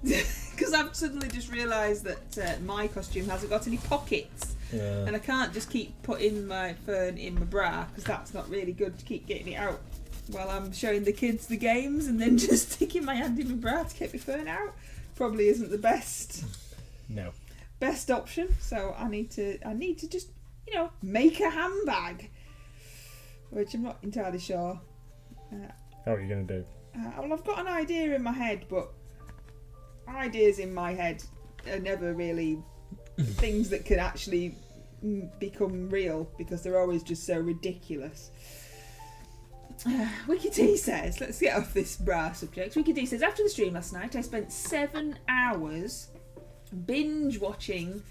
because I've suddenly just realised that my costume hasn't got any pockets, Yeah. and I can't just keep putting my fern in my bra because that's not really good to keep getting it out while I'm showing the kids the games and then just sticking my hand in my bra to get my fern out. Probably isn't the best option. So I need to just make a handbag, which I'm not entirely sure. How are you going to do? Well, I've got an idea in my head, but ideas in my head are never really things that can actually become real because they're always just so ridiculous. Wiki T says, let's get off this bra subject. Wiki T says, after the stream last night, I spent 7 hours binge watching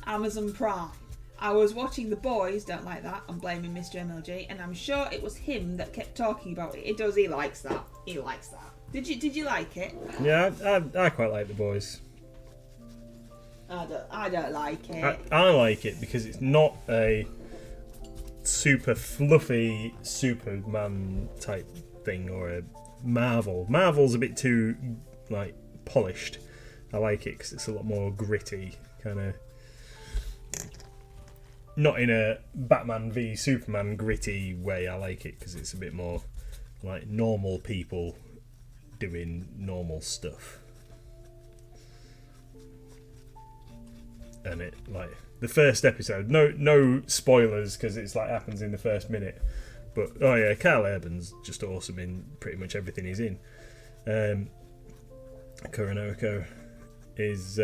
Amazon Prime. I was watching The Boys, don't like that, I'm blaming Mr. MLG, and I'm sure it was him that kept talking about it. He likes that. He likes that. Did you like it? Yeah, I quite like The Boys. I don't like it. I like it because it's not a super fluffy Superman type thing or a Marvel. Marvel's a bit too polished. I like it because it's a lot more gritty, kind of. Not in a Batman v Superman gritty way. I like it because it's a bit more like normal people doing normal stuff. and it like the first episode. No spoilers because it's like happens in the first minute. But oh yeah, Carl Urban's just awesome in pretty much everything he's in. Kuronoko is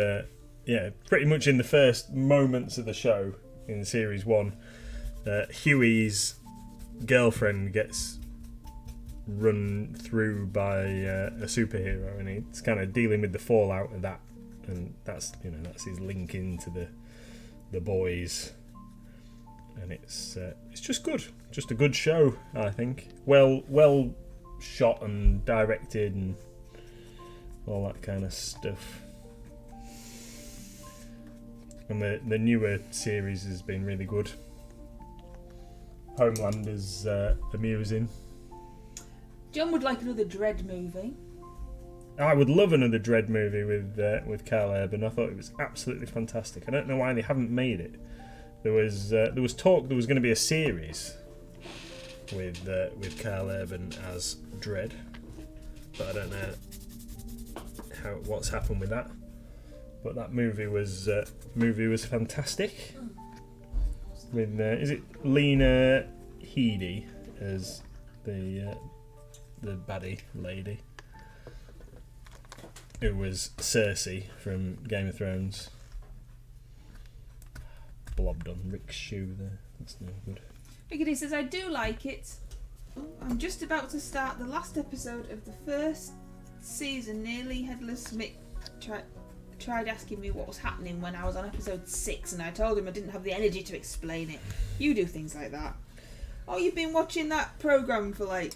pretty much in the first moments of the show in series 1. Huey's girlfriend gets run through by a superhero, and it's kind of dealing with the fallout of that, and that's his link into the boys, and it's just good, just a good show, I think. Well shot and directed and all that kind of stuff. And the newer series has been really good. Homelander's amusing. John would like another Dread movie. I would love another Dread movie with Carl Urban. I thought it was absolutely fantastic. I don't know why they haven't made it. There was talk there was going to be a series with Carl Urban as Dread, but I don't know what's happened with that. But that movie was fantastic. With is it Lena Headey as the baddie lady, who was Cersei from Game of Thrones. Blobbed on Rick's shoe there. That's no good. Rickety says, I do like it. I'm just about to start the last episode of the first season. Nearly Headless Mick tried asking me what was happening when I was on episode 6, and I told him I didn't have the energy to explain it. You do things like that. Oh, you've been watching that programme for like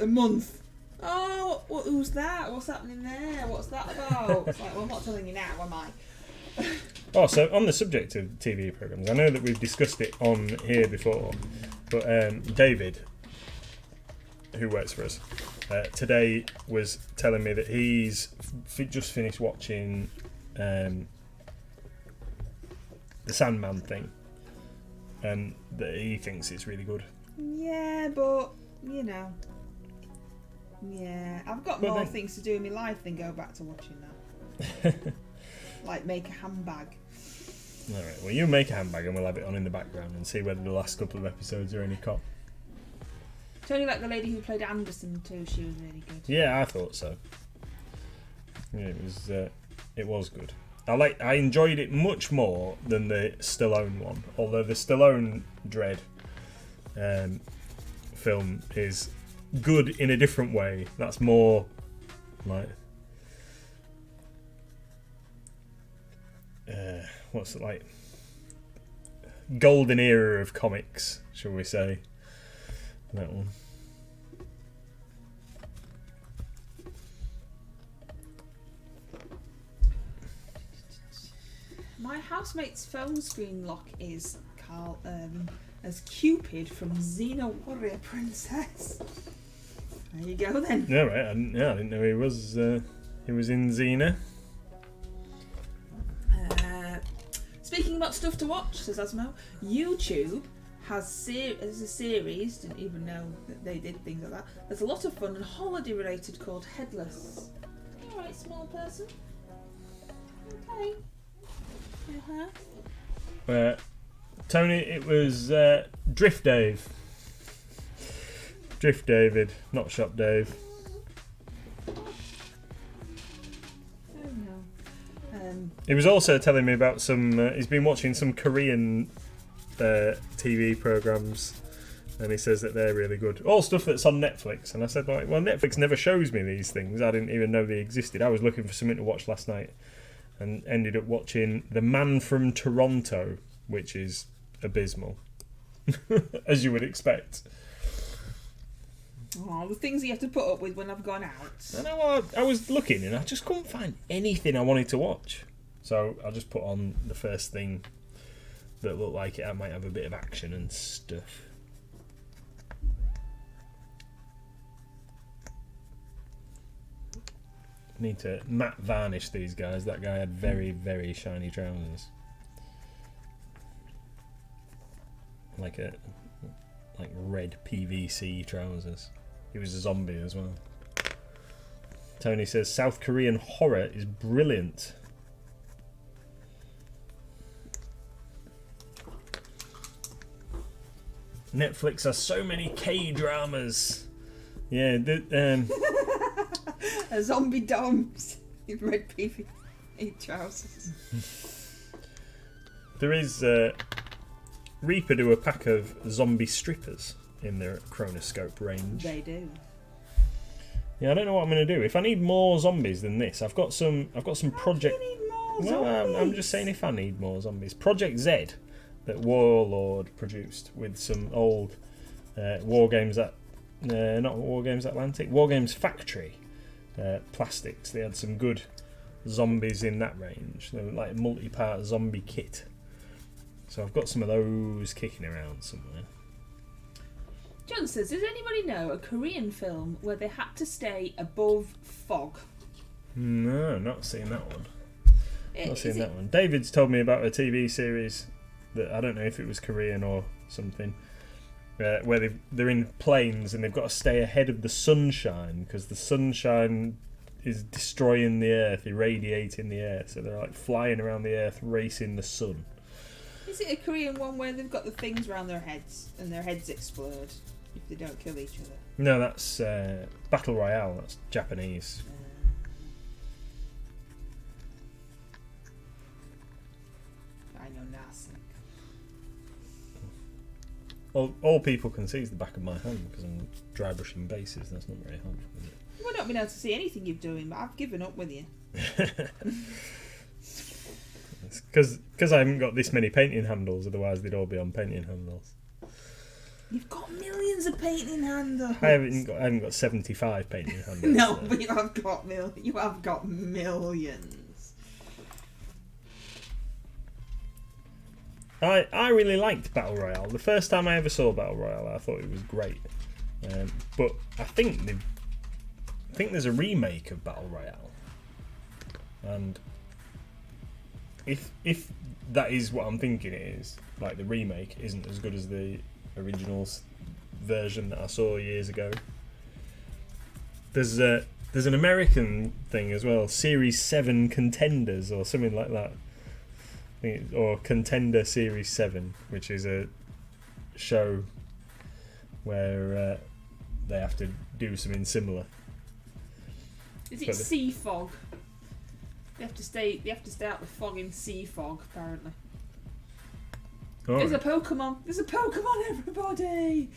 a month. Oh, who's that? What's happening there? What's that about? It's like, well, I'm not telling you now, am I? Oh, so on the subject of TV programmes, I know that we've discussed it on here before, but David, who works for us, today was telling me that he's just finished watching the Sandman thing, and that he thinks it's really good. Yeah, but, I've got more things to do in my life than go back to watching that. Like make a handbag. Alright, well you make a handbag and we'll have it on in the background and see whether the last couple of episodes are any cop. Totally like the lady who played Anderson too, she was really good. Yeah, I thought so. Yeah, it was good. I enjoyed it much more than the Stallone one, although the Stallone Dread film is good in a different way. That's more like what's it like? Golden era of comics, shall we say? That one. My housemate's phone screen lock is Carl Urban as Cupid from Xena Warrior Princess. There you go then. Yeah, right. I didn't know he was in Xena. Speaking about stuff to watch, says Asmo, YouTube has a series, didn't even know that they did things like that. There's a lot of fun and holiday related called Headless. Alright, small person. Okay. Tony, it was Drift Dave. Drift David, not Shop Dave. He was also telling me about some. He's been watching some Korean TV programs, and he says that they're really good. All stuff that's on Netflix. And I said, like, well, Netflix never shows me these things. I didn't even know they existed. I was looking for something to watch last night, and ended up watching The Man from Toronto, which is abysmal, as you would expect. Oh, the things you have to put up with when I've gone out. I know. I was looking, and I just couldn't find anything I wanted to watch. So I just put on the first thing that looked like it might have a bit of action and stuff. Need to matte varnish these guys. That guy had very, very shiny trousers. Like red PVC trousers. He was a zombie as well. Tony says South Korean horror is brilliant. Netflix has so many K-dramas. Yeah, A zombie doms in red PVA trousers. there is Reaper do a pack of zombie strippers in their Chronoscope range. They do. Yeah, I don't know what I'm going to do. If I need more zombies than this, I've got some project. You need more Well, I'm zombies. just saying if I need more zombies. Project Z that Warlord produced with some old War Games not War Games Atlantic, War Games Factory plastics. They had some good zombies in that range. They were like a multi-part zombie kit. So I've got some of those kicking around somewhere. John says, does anybody know a Korean film where they had to stay above fog? No, not seen that one. Not Is seen it- that one. David's told me about a TV series that I don't know if it was Korean or something, where they're in planes and they've got to stay ahead of the sunshine because the sunshine is destroying the earth, irradiating the earth. So they're like flying around the earth, racing the sun. Is it a Korean one where they've got the things around their heads and their heads explode if they don't kill each other? No, that's Battle Royale. That's Japanese. I know nothing. All people can see is the back of my hand because I'm dry brushing bases. That's not very helpful, is it? You might not been able to see anything you're doing, but I've given up with you. Because I haven't got this many painting handles, otherwise they'd all be on painting handles. You've got millions of painting handles. I haven't got 75 painting handles. No, so. but you have got millions. I really liked Battle Royale. The first time I ever saw Battle Royale, I thought it was great. But I think there's a remake of Battle Royale, and if that is what I'm thinking it is, like the remake isn't as good as the original version that I saw years ago. There's an American thing as well, Series 7 Contenders or something like that. Or Contender Series 7, which is a show where they have to do something similar. Is it But sea fog? They have to stay out the fog in sea fog, apparently. Oh, There's a Pokemon, everybody!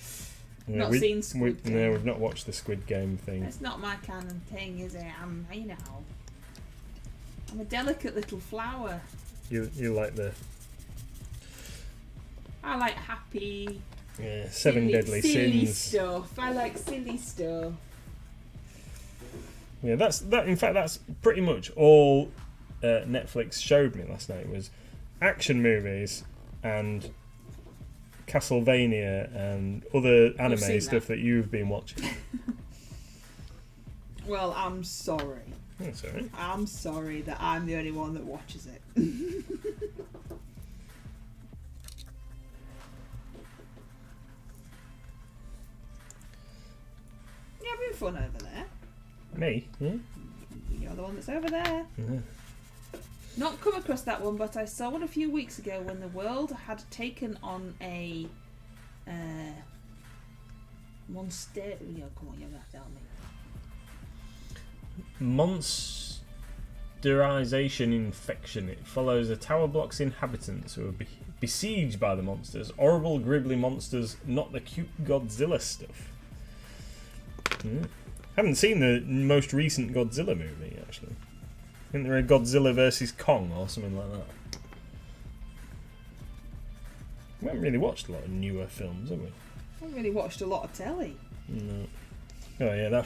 yeah, not seen Squid Game. No, we've not watched the Squid Game thing. That's not my kind of thing, is it? I'm a delicate little flower. You like the I like happy, Seven Deadly silly Sins. stuff. I like silly stuff. Yeah, that's pretty much all Netflix showed me last night was action movies and Castlevania and other anime seen stuff that. that you've been watching. Well, I'm sorry. That's alright. I'm sorry that I'm the only one that watches it. You're having fun over there. Me? Yeah? You're the one that's over there. Yeah. Not come across that one, but I saw one a few weeks ago when the world had taken on a monster. Yeah, come on, you're gonna tell me. Monsterization infection. It follows the tower block's inhabitants who are besieged by the monsters. Horrible, gribbly monsters, not the cute Godzilla stuff. Haven't seen the most recent Godzilla movie, actually. Isn't there a Godzilla vs. Kong or something like that? We haven't really watched a lot of newer films, have we? I haven't really watched a lot of telly. No. Oh yeah,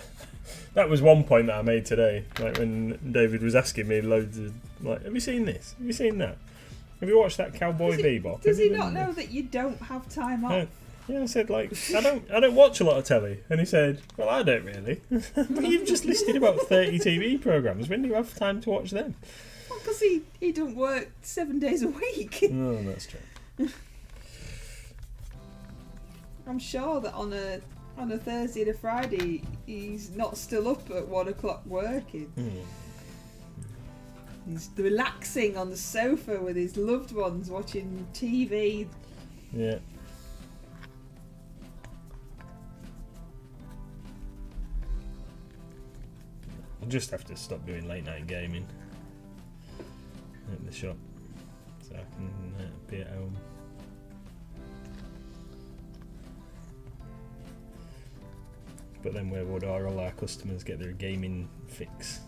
that was one point that I made today. Like when David was asking me loads of like, have you seen this? Have you seen that? Have you watched that Cowboy Bebop? Does Have he you not seen know this?" that you don't have time off? Yeah, I said like I don't watch a lot of telly, and he said, well, I don't really. But you've just listed about 30 TV programs. When do you have time to watch them? Well, because he don't work 7 days a week. No, that's true. I'm sure that on a Thursday and a Friday he's not still up at 1 o'clock working. He's relaxing on the sofa with his loved ones watching TV. Yeah. I'll just have to stop doing late night gaming at the shop so I can be at home. But then where would all our customers get their gaming fix?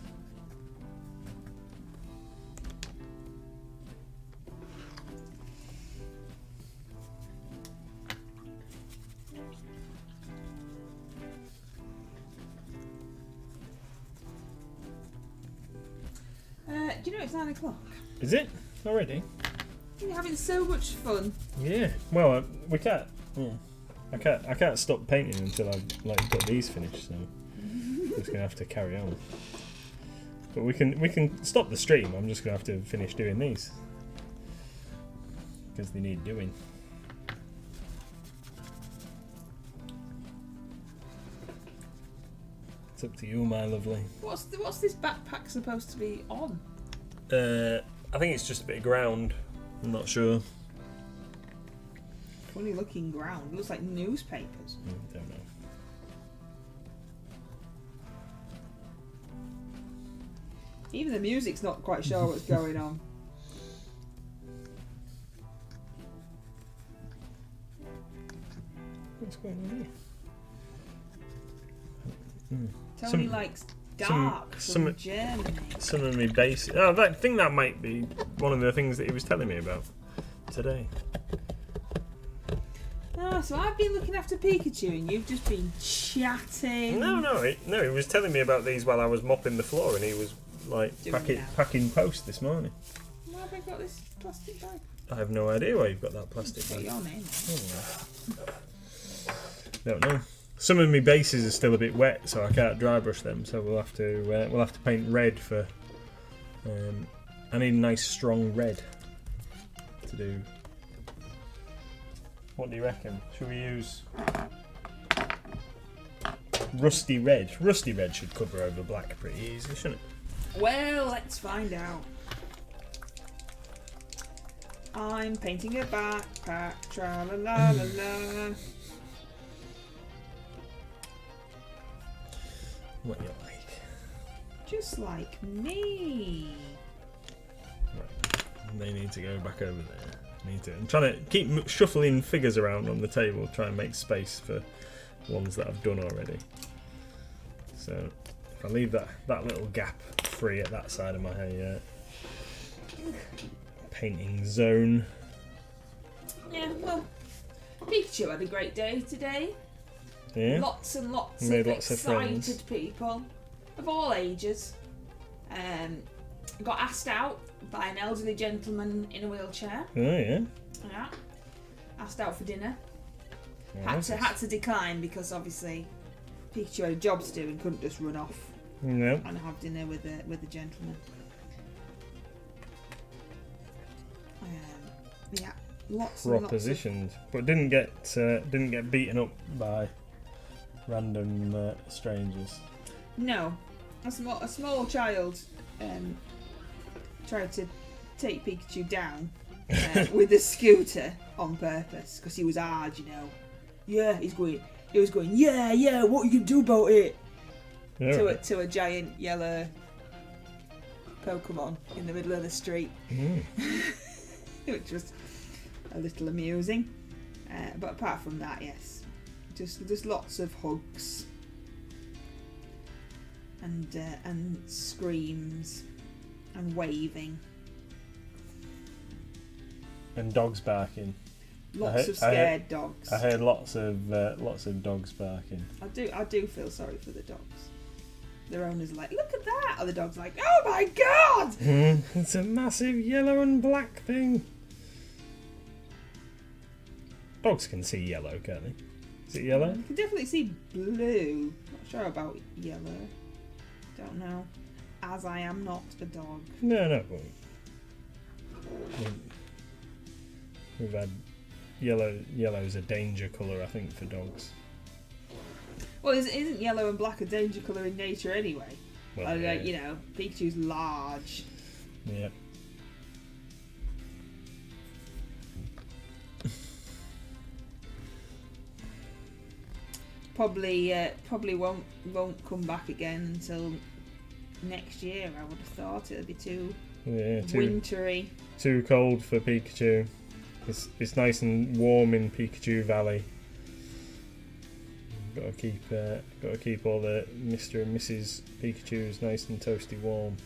Do you know it's 9 o'clock? Is it already? You're having so much fun. Yeah. Well, we can't. Yeah. I can't stop painting until I've got these finished. So I'm just gonna have to carry on. But we can stop the stream. I'm just gonna have to finish doing these because they need doing. It's up to you, my lovely. What's this backpack supposed to be on? I think it's just a bit of ground. I'm not sure. Funny looking ground. It looks like newspapers. Don't know. Even the music's not quite sure what's going on. What's going on here? Tony likes dark from Germany. Some of me basic. Oh, I think that might be one of the things that he was telling me about today. Ah, so I've been looking after Pikachu and you've just been chatting. No. He was telling me about these while I was mopping the floor, and he was like packing post this morning. Why have I got this plastic bag? I have no idea why you've got that plastic Got bag. your name on. Don't know. Some of my bases are still a bit wet, so I can't dry brush them. So we'll have to paint red for. I need a nice strong red to do. What do you reckon? Should we use rusty red? Rusty red should cover over black pretty easily, shouldn't it? Well, let's find out. I'm painting a backpack. Tra la la la la. What you like? Just like me. Right. They need to go back over there. I'm trying to keep shuffling figures around on the table, try and make space for ones that I've done already. So if I leave that little gap free at that side of my painting zone. Yeah, well, Pikachu had a great day today. Yeah. Lots and lots Made of lots of friends. excited people of all ages. Got asked out by an elderly gentleman in a wheelchair. Oh yeah. Yeah. Asked out for dinner. Yeah, Had to decline because obviously Pikachu had a job to do and couldn't just run off No. and have dinner with the gentleman. Yeah, lots and lots of Propositioned, but didn't get beaten up by random strangers. No, a small child tried to take Pikachu down with a scooter on purpose because he was hard, you know. Yeah, he was going, yeah, what are you gonna do about it? Yeah. To a giant yellow Pokemon in the middle of the street, which was a little amusing. But apart from that, yes, just lots of hugs. And screams and waving. And dogs barking. Lots of scared dogs. I heard lots of dogs barking. I do feel sorry for the dogs. Their owners are like, look at that, and the dog's like, oh my god! It's a massive yellow and black thing. Dogs can see yellow, can't they? Is it yellow? You can definitely see blue. Not sure about yellow. Don't know. As I am not a dog. No. We've had yellow. Yellow's a danger colour, I think, for dogs. Well, isn't yellow and black a danger colour in nature anyway? Well, yeah. You know, Pikachu's large. Yeah. Probably won't come back again until next year. I would have thought it'd be too Too wintry. cold for Pikachu. It's nice and warm in Pikachu Valley. Got to keep all the Mr. and Mrs. Pikachu's nice and toasty warm.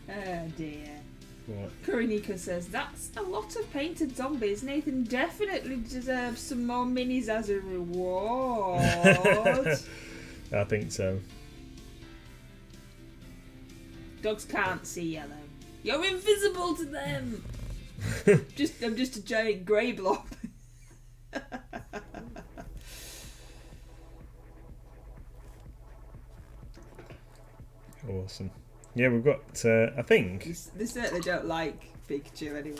Oh dear. What? Kuriniko says, that's a lot of painted zombies. Nathan definitely deserves some more minis as a reward. I think so. Dogs can't see yellow. You're invisible to them. I'm just a giant grey blob. Awesome. Yeah, we've got, I think... They certainly don't like Pikachu anyway.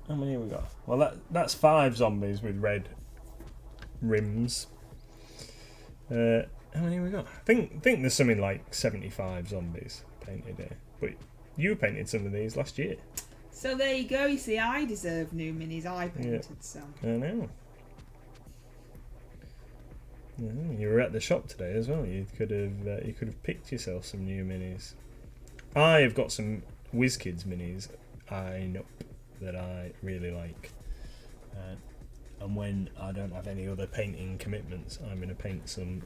How many have we got? Well, that's 5 zombies with red rims. How many have we got? I think there's something like 75 zombies painted here. But you painted some of these last year. So there you go. You see, I deserve new minis. I painted some. I know. Yeah, you were at the shop today as well. You could have picked yourself some new minis. I have got some WizKids minis. I know that I really like. And when I don't have any other painting commitments, I'm going to paint some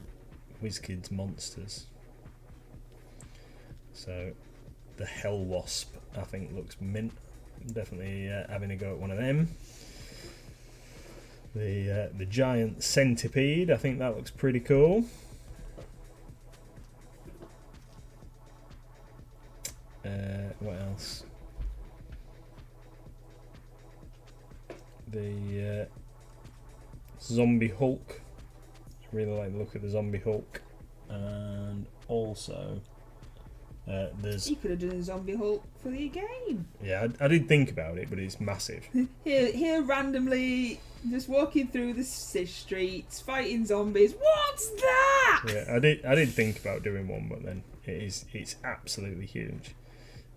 WizKids monsters. So the Hell Wasp, I think, looks mint. Definitely having a go at one of them. The giant centipede, I think that looks pretty cool. What else? The zombie Hulk. Really like the look of the zombie Hulk. And also there's... You could have done a zombie Hulk for the game. Yeah, I did think about it, but it's massive. Here randomly, just walking through the streets, fighting zombies. What's that? Yeah, I did think about doing one, but then it's absolutely huge.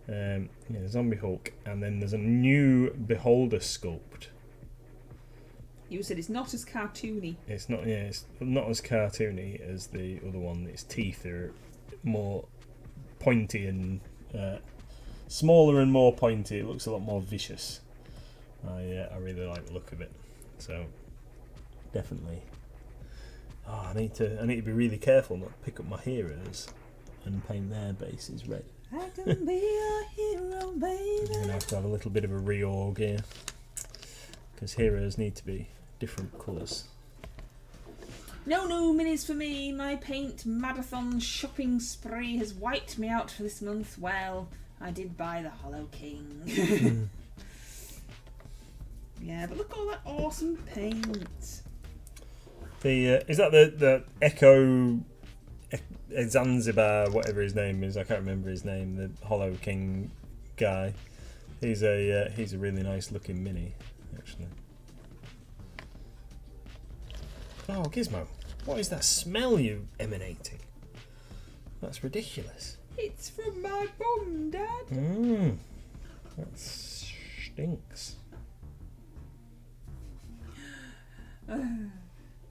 Yeah, Zombie Hulk, and then there's a new Beholder sculpt. You said it's not as cartoony. It's not as cartoony as the other one. Its teeth are more pointy and smaller and more pointy. It looks a lot more vicious. I really like the look of it. So definitely. Oh, I need to be really careful not to pick up my heroes and paint their bases red. I can be a hero, baby. I'm gonna have to have a little bit of a reorg here because heroes need to be different colours. No new minis for me. My paint marathon shopping spree has wiped me out for this month. Well, I did buy the Hollow King. Yeah, but look at all that awesome paint. Is that the Echo Zanzibar, whatever his name is? I can't remember his name. The Hollow King guy. He's a really nice looking mini, actually. Oh, Gizmo, what is that smell you emanating? That's ridiculous. It's from my bum, Dad. That stinks.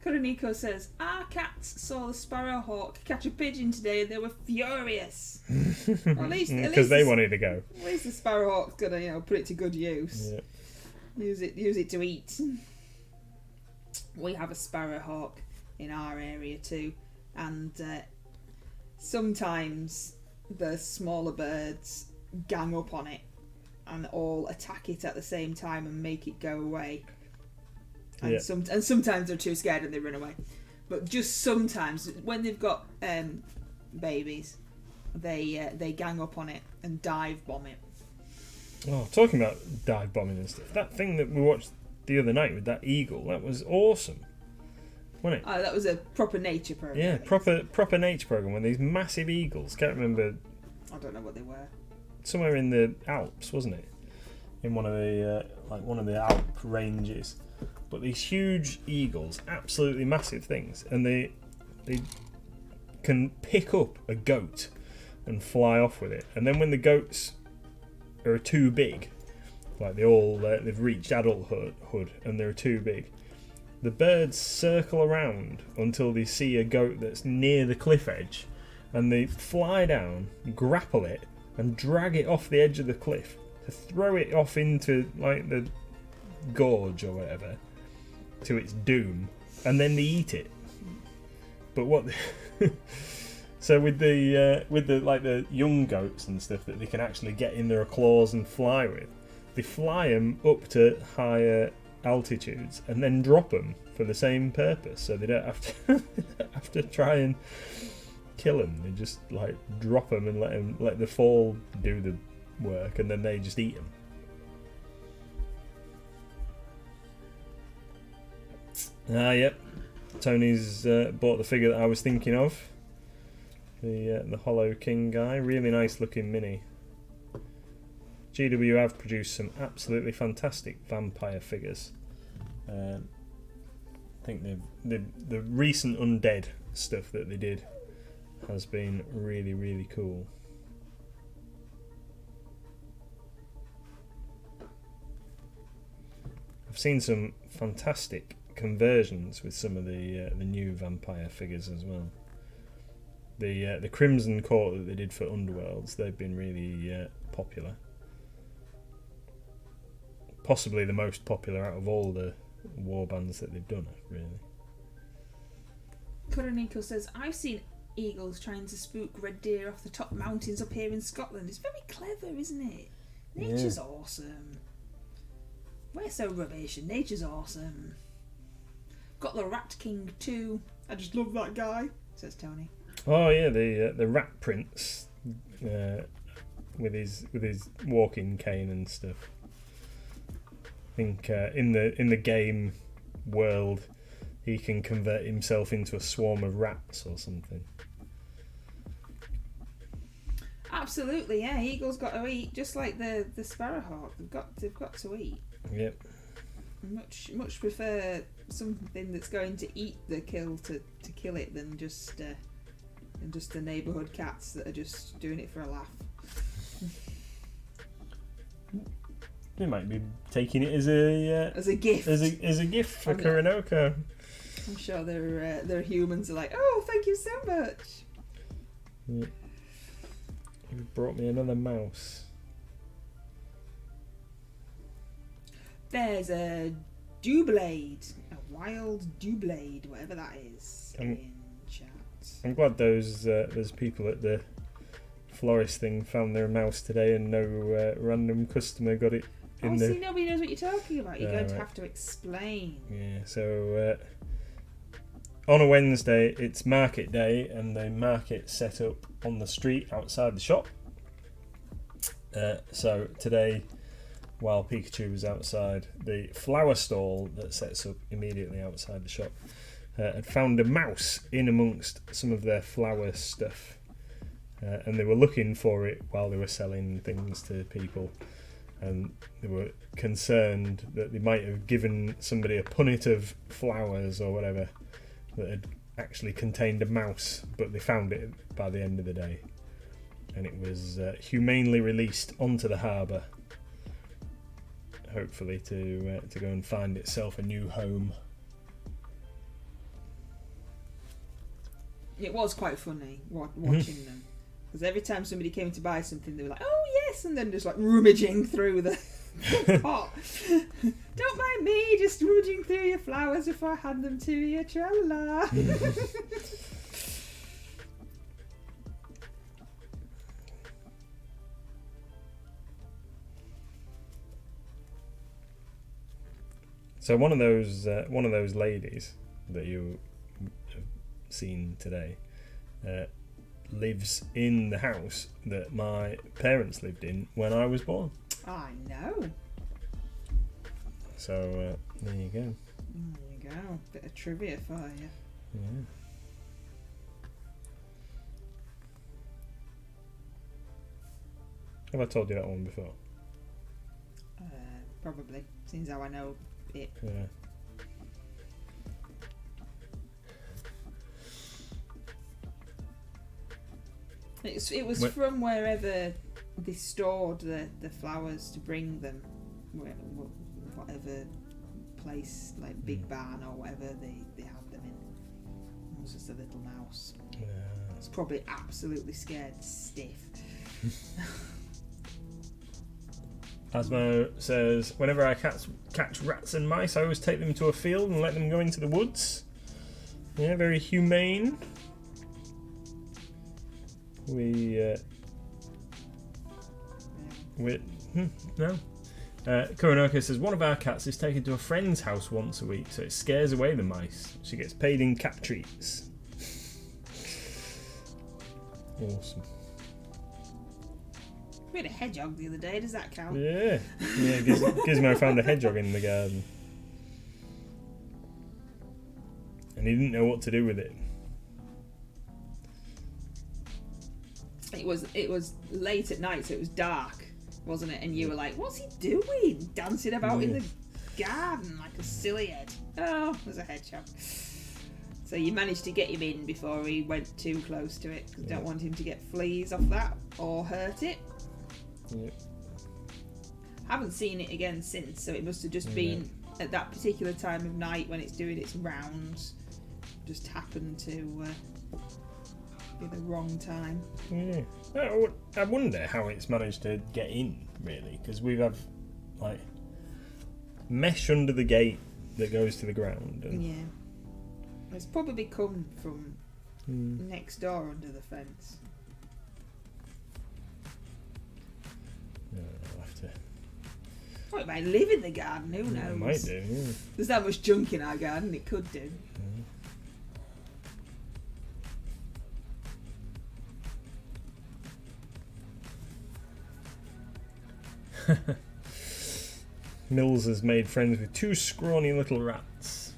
Kuroniko says, our cats saw the sparrowhawk catch a pigeon today and they were furious. Well, at least Because they wanted to go. At least the sparrowhawk's gonna, put it to good use. Yeah. Use it to eat. We have a sparrowhawk in our area too, and sometimes the smaller birds gang up on it and all attack it at the same time and make it go away. And, and sometimes they're too scared and they run away. But just sometimes, when they've got babies, they gang up on it and dive bomb it. Oh, talking about dive bombing and stuff, that thing that we watched the other night with that eagle, that was awesome, wasn't it? Oh, that was a proper nature program. Yeah, proper nature program when these massive eagles, can't remember, I don't know what they were. somewhere in the Alps, wasn't it? In one of the Alp ranges. But these huge eagles, absolutely massive things, and they can pick up a goat and fly off with it. And then when the goats are too big, like they've reached adulthood and they're too big, the birds circle around until they see a goat that's near the cliff edge, and they fly down, grapple it, and drag it off the edge of the cliff to throw it off into like the gorge or whatever to its doom, and then they eat it. But what? So with the like the young goats and stuff that they can actually get in their claws and fly with, they fly them up to higher altitudes and then drop them for the same purpose, so they don't have to have to try and kill them. They just like drop them and let the fall do the work, and then they just eat them. Yep. Tony's bought the figure that I was thinking of. The Hollow King guy. Really nice looking mini. GW have produced some absolutely fantastic vampire figures. I think the recent Undead stuff that they did has been really, really cool. I've seen some fantastic conversions with some of the new vampire figures as well. The Crimson Court that they did for Underworlds, they've been really popular. Possibly the most popular out of all the warbands that they've done, really. Kuroniko says, I've seen eagles trying to spook red deer off the top mountains up here in Scotland. It's very clever, isn't it? Nature's awesome. We're so rubbish and nature's awesome. Got the Rat King too. I just love that guy, says Tony. Oh yeah, the Rat Prince with his walking cane and stuff. I think in the game world, he can convert himself into a swarm of rats or something. Absolutely, yeah. Eagles got to eat, just like the sparrowhawk. They've got to eat. Yep. Much prefer something that's going to eat the kill to kill it than just the neighbourhood cats that are just doing it for a laugh. They might be taking it as a gift. As a gift for Kuronoko. I'm sure their humans are like, oh, thank you so much. Yeah. You brought me another mouse. There's a Dewblade, a wild Dewblade, whatever that is, in chat. I'm glad those people at the florist thing found their mouse today, and no random customer got it. See, nobody knows what you're talking about. You're going to right. have to explain. Yeah, so on a Wednesday it's market day, and the market set up on the street outside the shop. So today, while Pikachu was outside, the flower stall that sets up immediately outside the shop had found a mouse in amongst some of their flower stuff, and they were looking for it while they were selling things to people, and they were concerned that they might have given somebody a punnet of flowers or whatever that had actually contained a mouse, but they found it by the end of the day, and it was humanely released onto the harbour, hopefully to go and find itself a new home. It was quite funny watching them, because every time somebody came to buy something, they were like, "Oh yes," and then just like rummaging through the pot. Don't mind me, just rummaging through your flowers before I hand them to you, tra-la-la. So one of those ladies that you have seen today lives in the house that my parents lived in when I was born. I know. So there you go. There you go. Bit of trivia for you. Yeah. Have I told you that one before? Probably. Seems how I know it. Yeah. It was from wherever they stored the flowers to bring them, whatever place, like big barn or whatever they have them in. It was just a little mouse. Yeah. It's probably absolutely scared stiff. Asmo says, whenever I catch rats and mice, I always take them to a field and let them go into the woods. Yeah, very humane. No. Kuronoko says, one of our cats is taken to a friend's house once a week, so it scares away the mice. She gets paid in cat treats. Awesome. We had a hedgehog the other day, does that count? Yeah. Gizmo found a hedgehog in the garden. And he didn't know what to do with it. It was late at night, so it was dark, wasn't it? And you were like, what's he doing? Dancing about in the garden like a silly head. Oh, there's a hedgehog. So you managed to get him in before he went too close to it, because you don't want him to get fleas off that or hurt it. Yep. Haven't seen it again since, so it must have just been at that particular time of night when it's doing its rounds. Just happened to be the wrong time. Yeah. I wonder how it's managed to get in, really, because we have like mesh under the gate that goes to the ground. And Yeah. It's probably come from next door under the fence. Yeah, I'll have to. Well, it might live in the garden, who knows? It might do, yeah. There's that much junk in our garden, it could do. Mills has made friends with two scrawny little rats.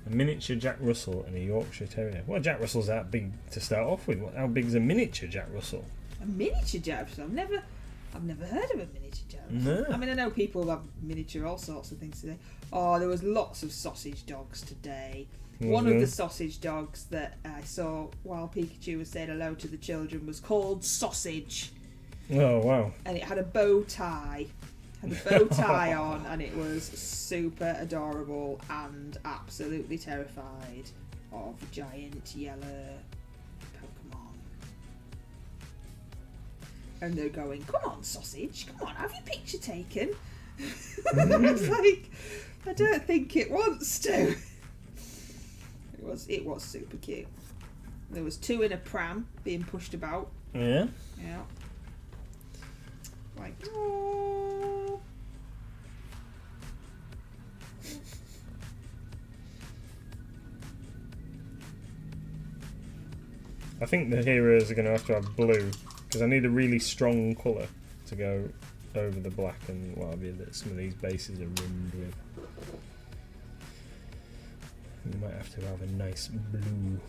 A miniature Jack Russell and a Yorkshire Terrier. Well, Jack Russell's that big to start off with. How big is a miniature Jack Russell? A miniature Jack Russell? I've never heard of a miniature Jack Russell. No. I mean, I know people have miniature all sorts of things today. Oh, there was lots of sausage dogs today. One of the sausage dogs that I saw while Pikachu was saying hello to the children was called Sausage. Oh, wow. And it had a bow tie. On, and it was super adorable and absolutely terrified of giant yellow Pokemon. And they're going, come on, Sausage, come on, have your picture taken. It's like, I don't think it wants to. It was super cute. There was two in a pram being pushed about. Yeah? Yeah. Like, oh. I think the heroes are going to have blue, because I need a really strong colour to go over the black and what have you that some of these bases are rimmed with. You might have to have a nice blue.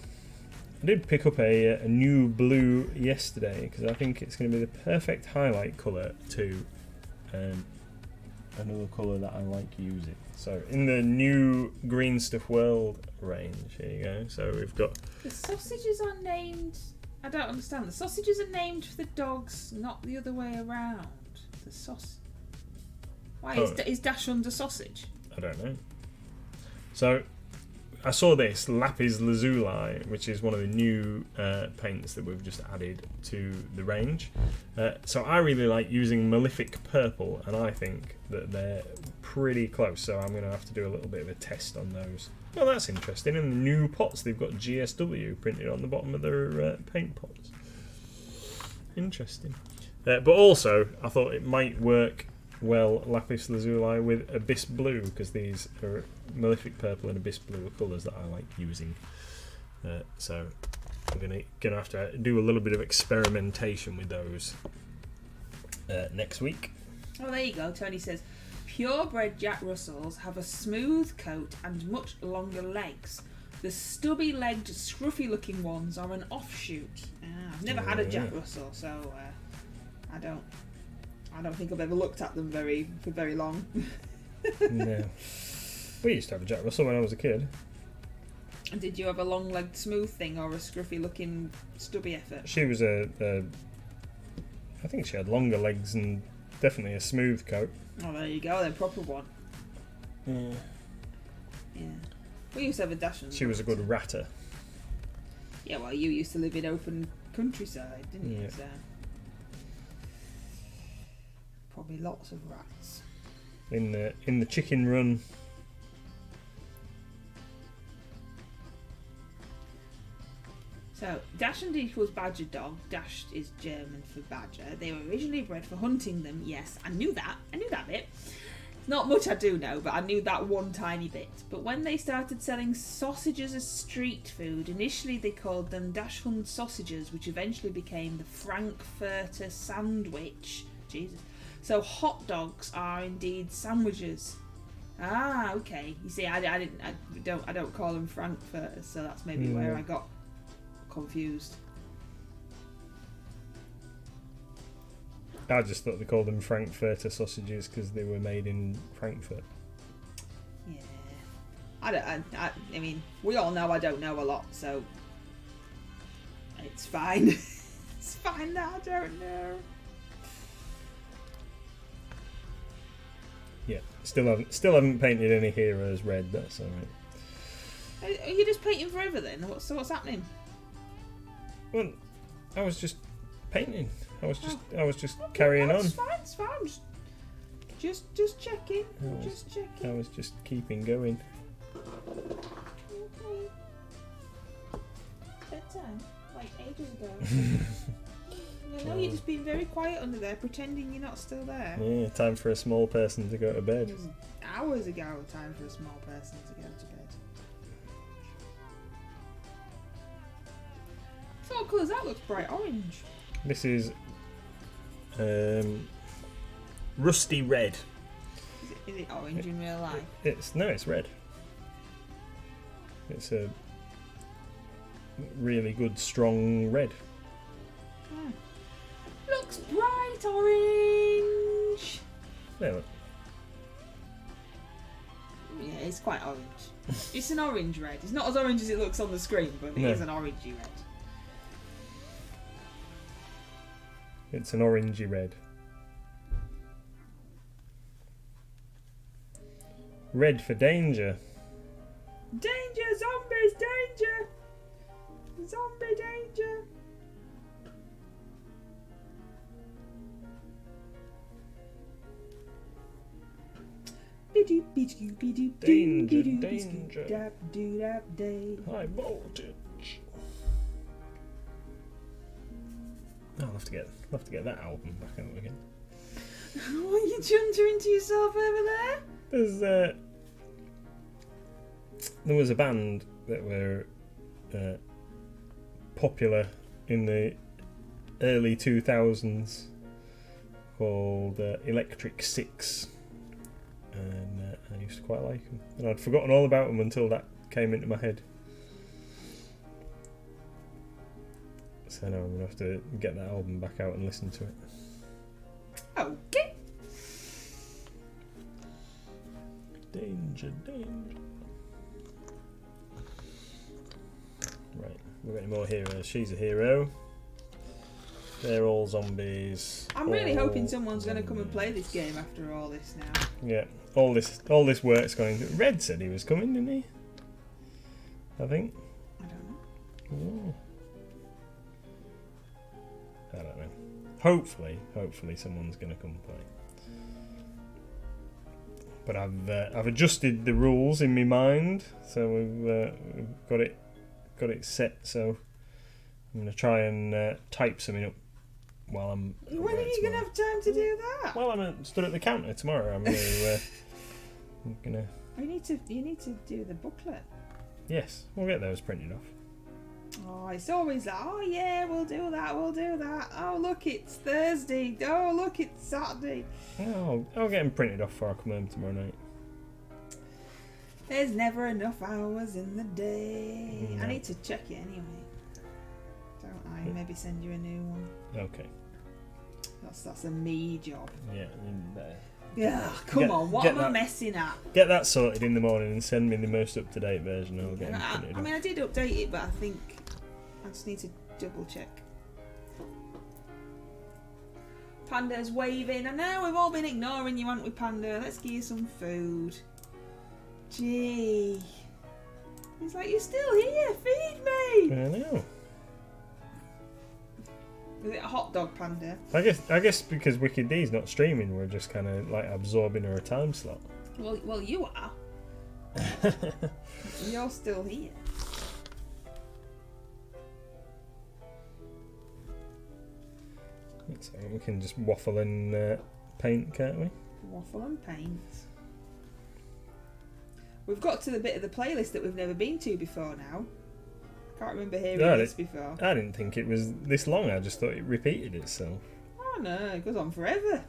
I did pick up a new blue yesterday, because I think it's going to be the perfect highlight colour to another colour that I like using. So in the new Green Stuff World range, here you go. So we've got... The sausages are named... I don't understand. The sausages are named for the dogs, not the other way around. The sauce... Why is Dash under sausage? I don't know. So I saw this Lapis Lazuli, which is one of the new paints that we've just added to the range. So I really like using Malefic Purple, and I think that they're pretty close, so I'm going to have to do a little bit of a test on those. Well, that's interesting. In the new pots, they've got GSW printed on the bottom of their paint pots. Interesting. But also, I thought it might work well, Lapis Lazuli with Abyss Blue, because these are Malefic Purple and Abyss Blue are colours that I like using. So I'm gonna have to do a little bit of experimentation with those next week. Oh, there you go. Tony says, purebred Jack Russells have a smooth coat and much longer legs. The stubby-legged, scruffy-looking ones are an offshoot. I've never had a Jack Russell, so I don't think I've ever looked at them for very long. No. We used to have a Jack Russell when I was a kid. And did you have a long-legged smooth thing or a scruffy-looking stubby effort? She was I think she had longer legs and definitely a smooth coat. Oh, there you go, then proper one. Yeah. Yeah. We used to have a Dachshund. She was a good ratter. Yeah, well, you used to live in open countryside, didn't you? Yeah. So probably lots of rats. In the chicken run. So, Dachshund equals badger dog. Dash is German for badger. They were originally bred for hunting them. Yes, I knew that. I knew that bit. Not much I do know, but I knew that one tiny bit. But when they started selling sausages as street food, initially they called them Dachshund sausages, which eventually became the Frankfurter sandwich. Jesus. So hot dogs are indeed sandwiches. Ah, okay. You see, I don't call them Frankfurters, so that's maybe where I got confused. I just thought they called them Frankfurter sausages because they were made in Frankfurt. Yeah. I mean, we all know I don't know a lot, so it's fine. It's fine that I don't know. Yeah, still haven't painted any heroes red. That's all right. Are you just painting forever then? What's happening? Well, I was just painting. I was just carrying on. It's fine. It's fine. Just checking. Just checking. I was just keeping going. Okay. Bedtime, like ages ago. I know you're just being very quiet under there, pretending you're not still there. Yeah, time for a small person to go to bed. It was hours ago, time for a small person to go to bed. So what colours that looks bright orange. This is rusty red. Is it orange in real life? It's red. It's a really good strong red. Hmm. Looks bright orange. Yeah, look. Yeah, it's quite orange. It's an orange red. It's not as orange as it looks on the screen, but it is an orangey red. It's an orangey red. Red for danger. Danger! Zombies! Danger! Zombie danger! Danger, danger. Day. High voltage. I'll have to get that album back out again. What, you jumped into yourself over there? There was a band that were popular in the early 2000s called Electric Six, and I used to quite like them. And I'd forgotten all about them until that came into my head. So now I'm going to have to get that album back out and listen to it. Okay. Danger, danger. Right, we've got any more heroes. She's a hero. They're all zombies. I'm really All hoping someone's going to come and zombies. play this game after all this now. Yeah, all this work's going. Red said he was coming, didn't he? I think. I don't know. Yeah. I don't know. Hopefully someone's going to come play. But I've adjusted the rules in my mind, so we've got it set. So I'm going to try and type something up while I'm. When are you going to have time to do that? Well, I'm stood at the counter tomorrow. I'm gonna. I'm gonna. You need to do the booklet. Yes, we'll get those printed off. Oh, it's always like, oh yeah, we'll do that. Oh look, it's Thursday. Oh look, it's Saturday. Oh, I'll get them printed off before I come home tomorrow night. There's never enough hours in the day. No. I need to check it anyway. Don't I? Maybe send you a new one. Okay. That's a me job. Yeah. Yeah, come on. What get am I that- messing up? Get that sorted in the morning and send me the most up-to-date version. I'll get them printed I off. mean, I did update it, but I think I just need to double check. Panda's waving. I know we've all been ignoring you, haven't we, Panda? Let's give you some food. Gee. He's like, you're still here, feed me! I know. Is it a hot dog panda? I guess because Wicked D's not streaming, we're just kind of like absorbing her time slot. Well, you are. You're still here. So we can just waffle and paint, can't we? Waffle and paint. We've got to the bit of the playlist that we've never been to before now. Can't remember hearing this before. I didn't think it was this long. I just thought it repeated itself. Oh no, it goes on forever.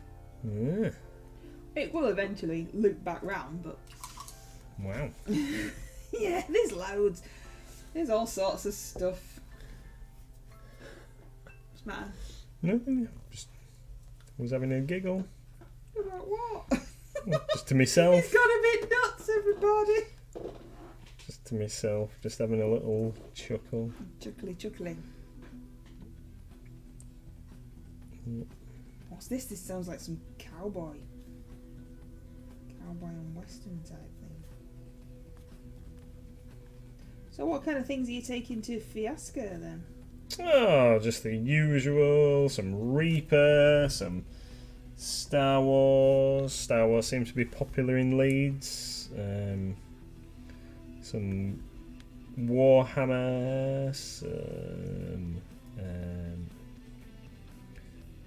Yeah. It will eventually loop back round, but Wow. yeah, there's loads. There's all sorts of stuff. What's the matter? Nothing. Just was having a giggle. About what? Just to myself. He's got a bit nuts, everybody. Just to myself. Just having a little chuckle. Chuckly. Mm. What's this? This sounds like some cowboy and western type thing. So what kind of things are you taking to Fiasco then? Oh, just the usual. Some Reaper, some Star Wars. Star Wars seems to be popular in Leeds. Some Warhammer.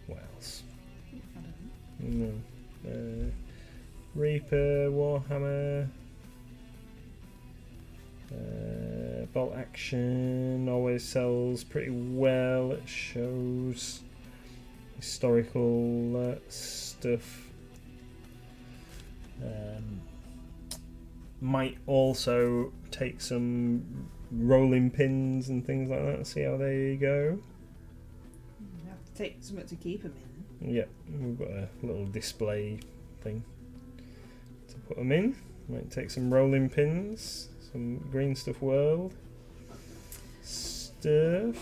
What else? I don't know. No. Reaper, Warhammer. Bolt Action always sells pretty well. It shows historical stuff. Might also take some rolling pins and things like that. See how they go. You have to take something to keep them in. Yeah, we've got a little display thing to put them in. Might take some rolling pins. Some Green Stuff World stuff.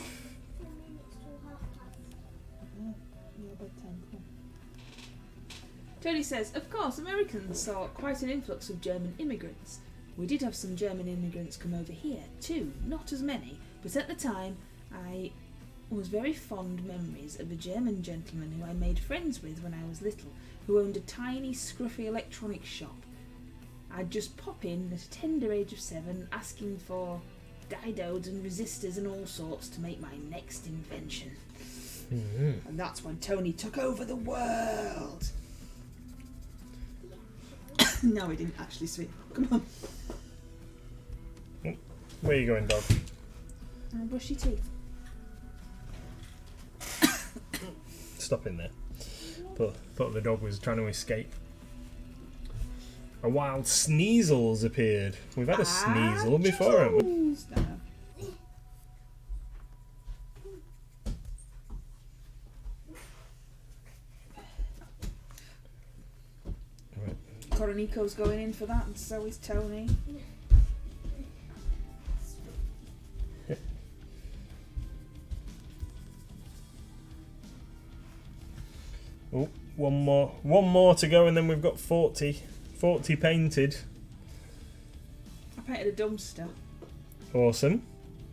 Tony says, of course, Americans saw quite an influx of German immigrants. We did have some German immigrants come over here too, not as many, but at the time I was very fond memories of a German gentleman who I made friends with when I was little, who owned a tiny, scruffy electronics shop. I'd just pop in at a tender age of 7 asking for diodes and resistors and all sorts to make my next invention. Mm-hmm. And that's when Tony took over the world. No, he didn't actually sweet. Come on. Where are you going, dog? Brush your teeth. Stop in there. Thought the dog was trying to escape. A wild Sneasel's appeared. We've had a Sneasel before, haven't we? No. Right. Coronico's going in for that, and so is Tony. Oh, one more to go, and then we've got 40 painted. I painted a dumpster. Awesome.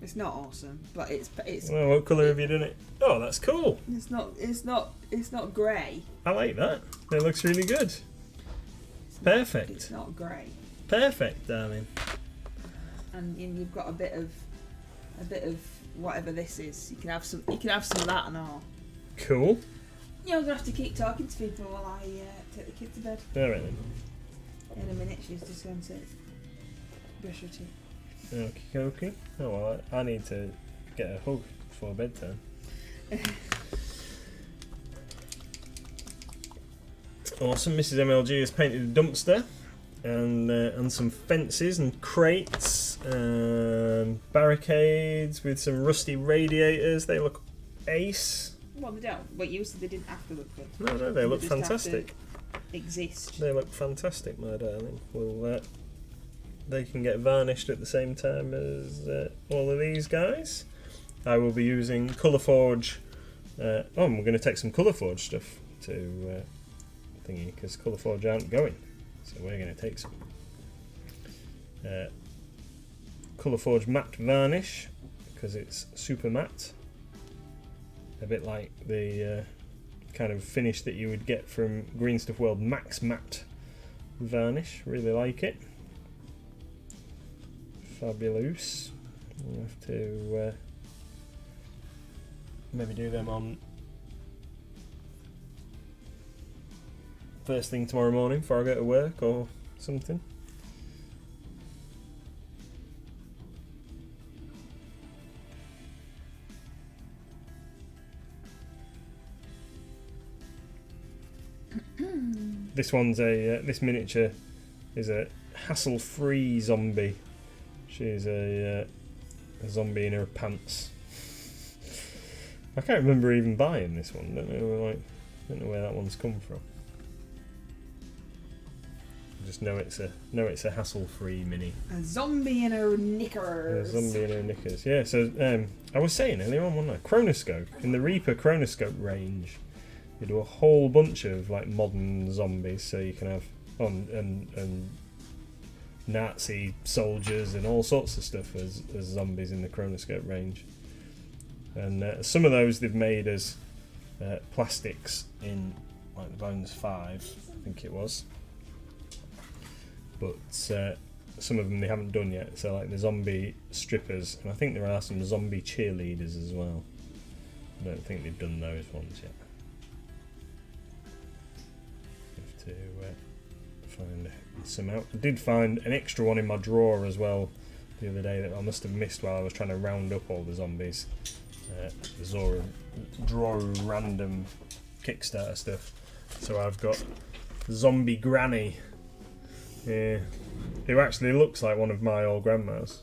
It's not awesome, but it's Well, what colour have you done it? Oh, that's cool. it's not grey. I like that. It looks really good. Perfect. It's not grey, Perfect, darling. and you've got a bit of whatever this is. You can have some of that and all. Cool. You're gonna have to keep talking to people while I take the kid to bed. All right then. In a minute, she's just going to brush her teeth. Okay. Oh well, I need to get a hug before bedtime. Awesome. Mrs. MLG has painted a dumpster and some fences and crates, barricades with some rusty radiators. They look ace. Well, they don't. But you said they didn't have to look good. No, they look just have to fantastic. Exist. They look fantastic, my darling. Well, they can get varnished at the same time as all of these guys. I will be using Colourforge. We're going to take some Colourforge stuff to thingy because Colourforge aren't going, so we're going to take some. Colourforge matte varnish because it's super matte, a bit like the kind of finish that you would get from Green Stuff World Max Matte varnish. Really like it. Fabulous. We'll have to maybe do them on first thing tomorrow morning before I go to work or something. This one's this miniature is a hassle-free zombie. She's a zombie in her pants. I can't remember even buying this one. Don't know where that one's come from. I just know it's a hassle-free mini. A zombie in her knickers. A zombie in her knickers. Yeah. So I was saying earlier on, wasn't I? Chronoscope in the Reaper Chronoscope range. You do a whole bunch of like modern zombies, so you can have and Nazi soldiers and all sorts of stuff as zombies in the Chronoscope range. And some of those they've made as plastics in like the Bones 5, I think it was. But some of them they haven't done yet. So like the zombie strippers, and I think there are some zombie cheerleaders as well. I don't think they've done those ones yet. To find some out. I did find an extra one in my drawer as well the other day that I must have missed while I was trying to round up all the zombies. The Zora drawer random Kickstarter stuff. So I've got Zombie Granny here, who actually looks like one of my old grandmas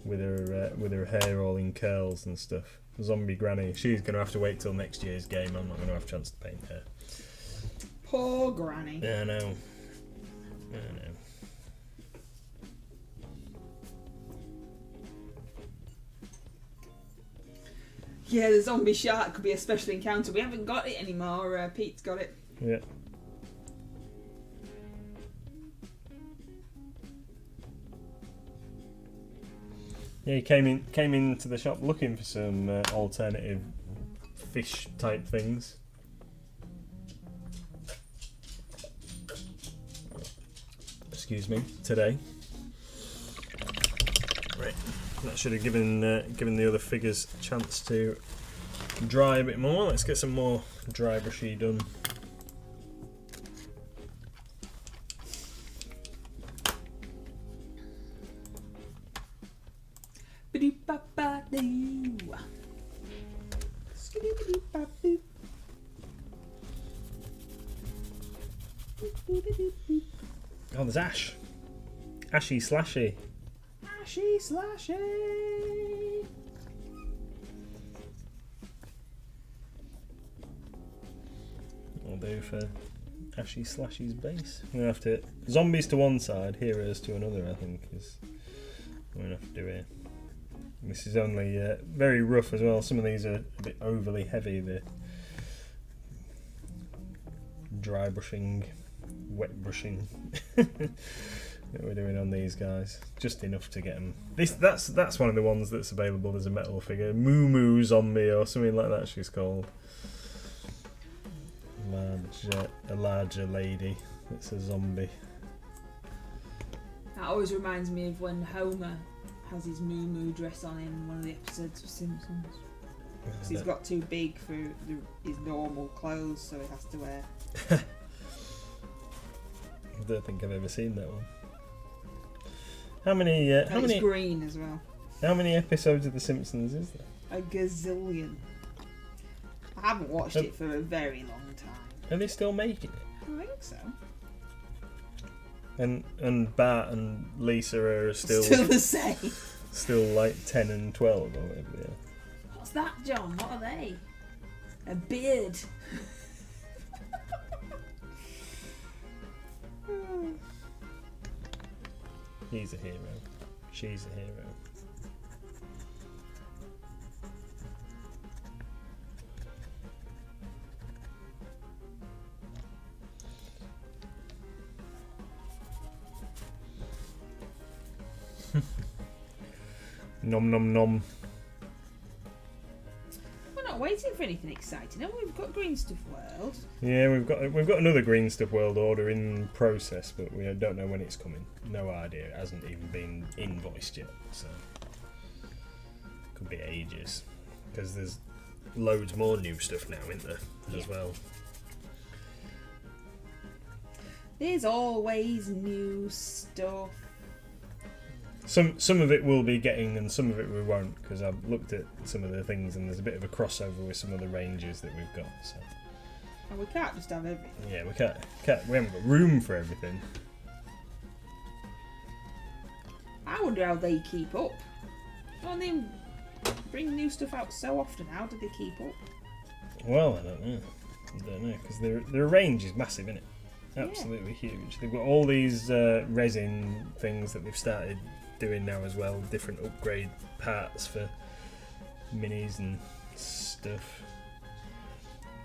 with her hair all in curls and stuff. Zombie Granny. She's going to have to wait till next year's game. I'm not going to have a chance to paint her. Poor Granny. I know. Yeah, the zombie shark could be a special encounter. We haven't got it anymore. Pete's got it. Yeah. Yeah, he came into the shop looking for some alternative fish type things. Excuse me, today. Right, that should have given the other figures a chance to dry a bit more. Let's get some more dry brushy done. Oh, there's Ash. Ashy Slashy. Ashy Slashy. I'll do for Ashy Slashy's base. I'm gonna have to zombies to one side, heroes to another. I think is what I'm gonna have to do here. This is only very rough as well. Some of these are a bit overly heavy. The dry brushing, wet brushing that we're doing on these guys, just enough to get them. That's one of the ones that's available as a metal figure. Moo Moo Zombie or something like that. She's called a larger lady. It's a zombie. That always reminds me of when Homer has his Moo Moo dress on in one of the episodes of Simpsons. Because he's got too big for his normal clothes, so he has to wear. I don't think I've ever seen that one. How many? How many? Green as well. How many episodes of The Simpsons is there? A gazillion. I haven't watched it for a very long time. Are they still making it? I think so. And Bart and Lisa are still the same. Still like 10 and 12 or whatever they are. What's that, John? What are they? A beard. He's a hero. She's a hero. Nom nom nom. We're not waiting for anything exciting. Oh, we've got Green Stuff World. Yeah, we've got another Green Stuff World order in process, but we don't know when it's coming. No idea. It hasn't even been invoiced yet, so could be ages. Because there's loads more new stuff now, isn't there? As well. There's always new stuff. Some of it we'll be getting, and some of it we won't, because I've looked at some of the things, and there's a bit of a crossover with some of the ranges that we've got. So. And we can't just have everything. Yeah, we can't. We haven't got room for everything. I wonder how they keep up. Oh, they bring new stuff out so often. How do they keep up? Well, I don't know, because their range is massive, isn't it? Absolutely huge. They've got all these resin things that they've started doing now as well, different upgrade parts for minis and stuff.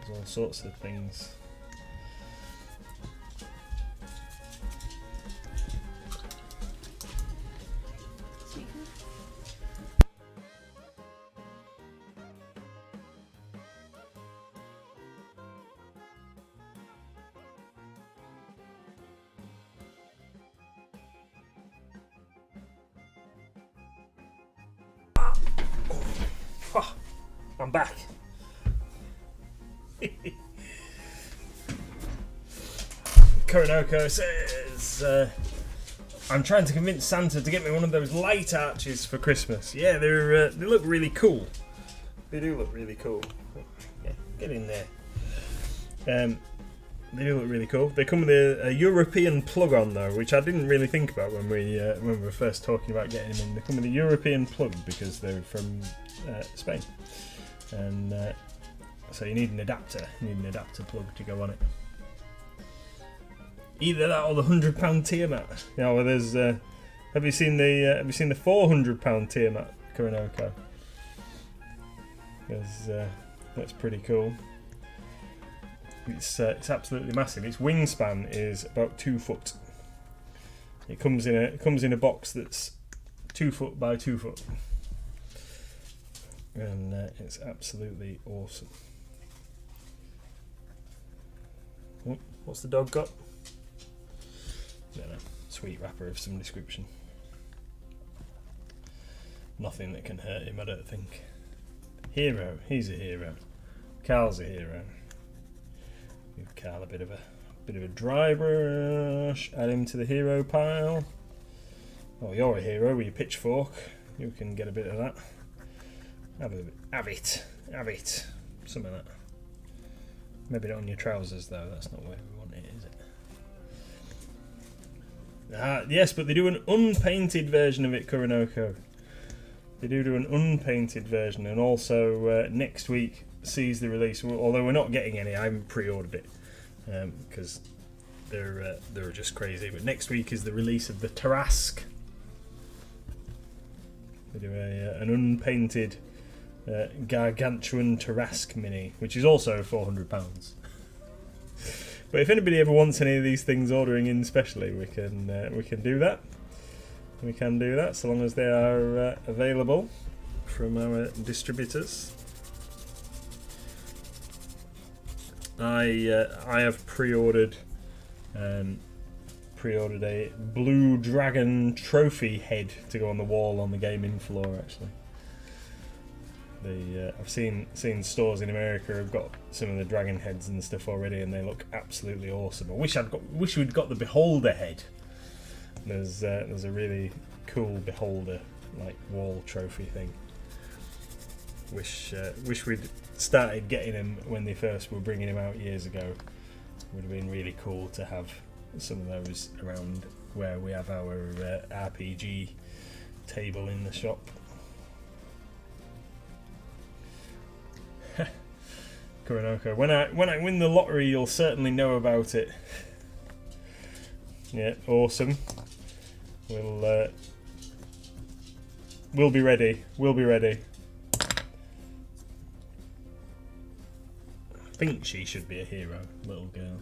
There's all sorts of things. I'm back. Koronoko says, I'm trying to convince Santa to get me one of those light arches for Christmas. Yeah, they look really cool. They do look really cool. Yeah, get in there. They do look really cool. They come with a European plug-on though, which I didn't really think about when we were first talking about getting them in. They come with a European plug because they're from Spain, and so you need an adapter. You need an adapter plug to go on it. Either that or the £100 Tiamat. Yeah, well, there's. Have you seen the £400 Tiamat Koronoko? Because that's pretty cool. It's absolutely massive. Its wingspan is about 2 foot. It comes in a box that's 2 foot by 2 foot, and it's absolutely awesome. Oh, what's the dog got? I don't know. Sweet wrapper of some description. Nothing that can hurt him, I don't think. Hero. He's a hero. Carl's a hero. Give Carl a bit of a dry brush. Add him to the hero pile. Oh, you're a hero with your pitchfork. You can get a bit of that. Have it. Some of that. Maybe not on your trousers though. That's not where we want it, is it? Yes, but they do an unpainted version of it, Koronoko. They do an unpainted version, and also next week sees the release. Although we're not getting any, I haven't pre-ordered it because they're just crazy. But next week is the release of the Tarrasque. They do an unpainted Gargantuan Tarrasque Mini, which is also £400. But if anybody ever wants any of these things ordering in specially, we can do that. We can do that so long as they are available from our distributors. I have pre-ordered a Blue Dragon trophy head to go on the wall on the gaming floor. Actually, I've seen stores in America have got some of the dragon heads and stuff already, and they look absolutely awesome. I wish we'd got the Beholder head. There's a really cool Beholder like wall trophy thing. Wish we'd started getting them when they first were bringing them out years ago. Would have been really cool to have some of those around where we have our RPG table in the shop. Koronoko, when I win the lottery, you'll certainly know about it. Yeah, awesome. We'll be ready. We'll be ready. I think she should be a hero, little girl.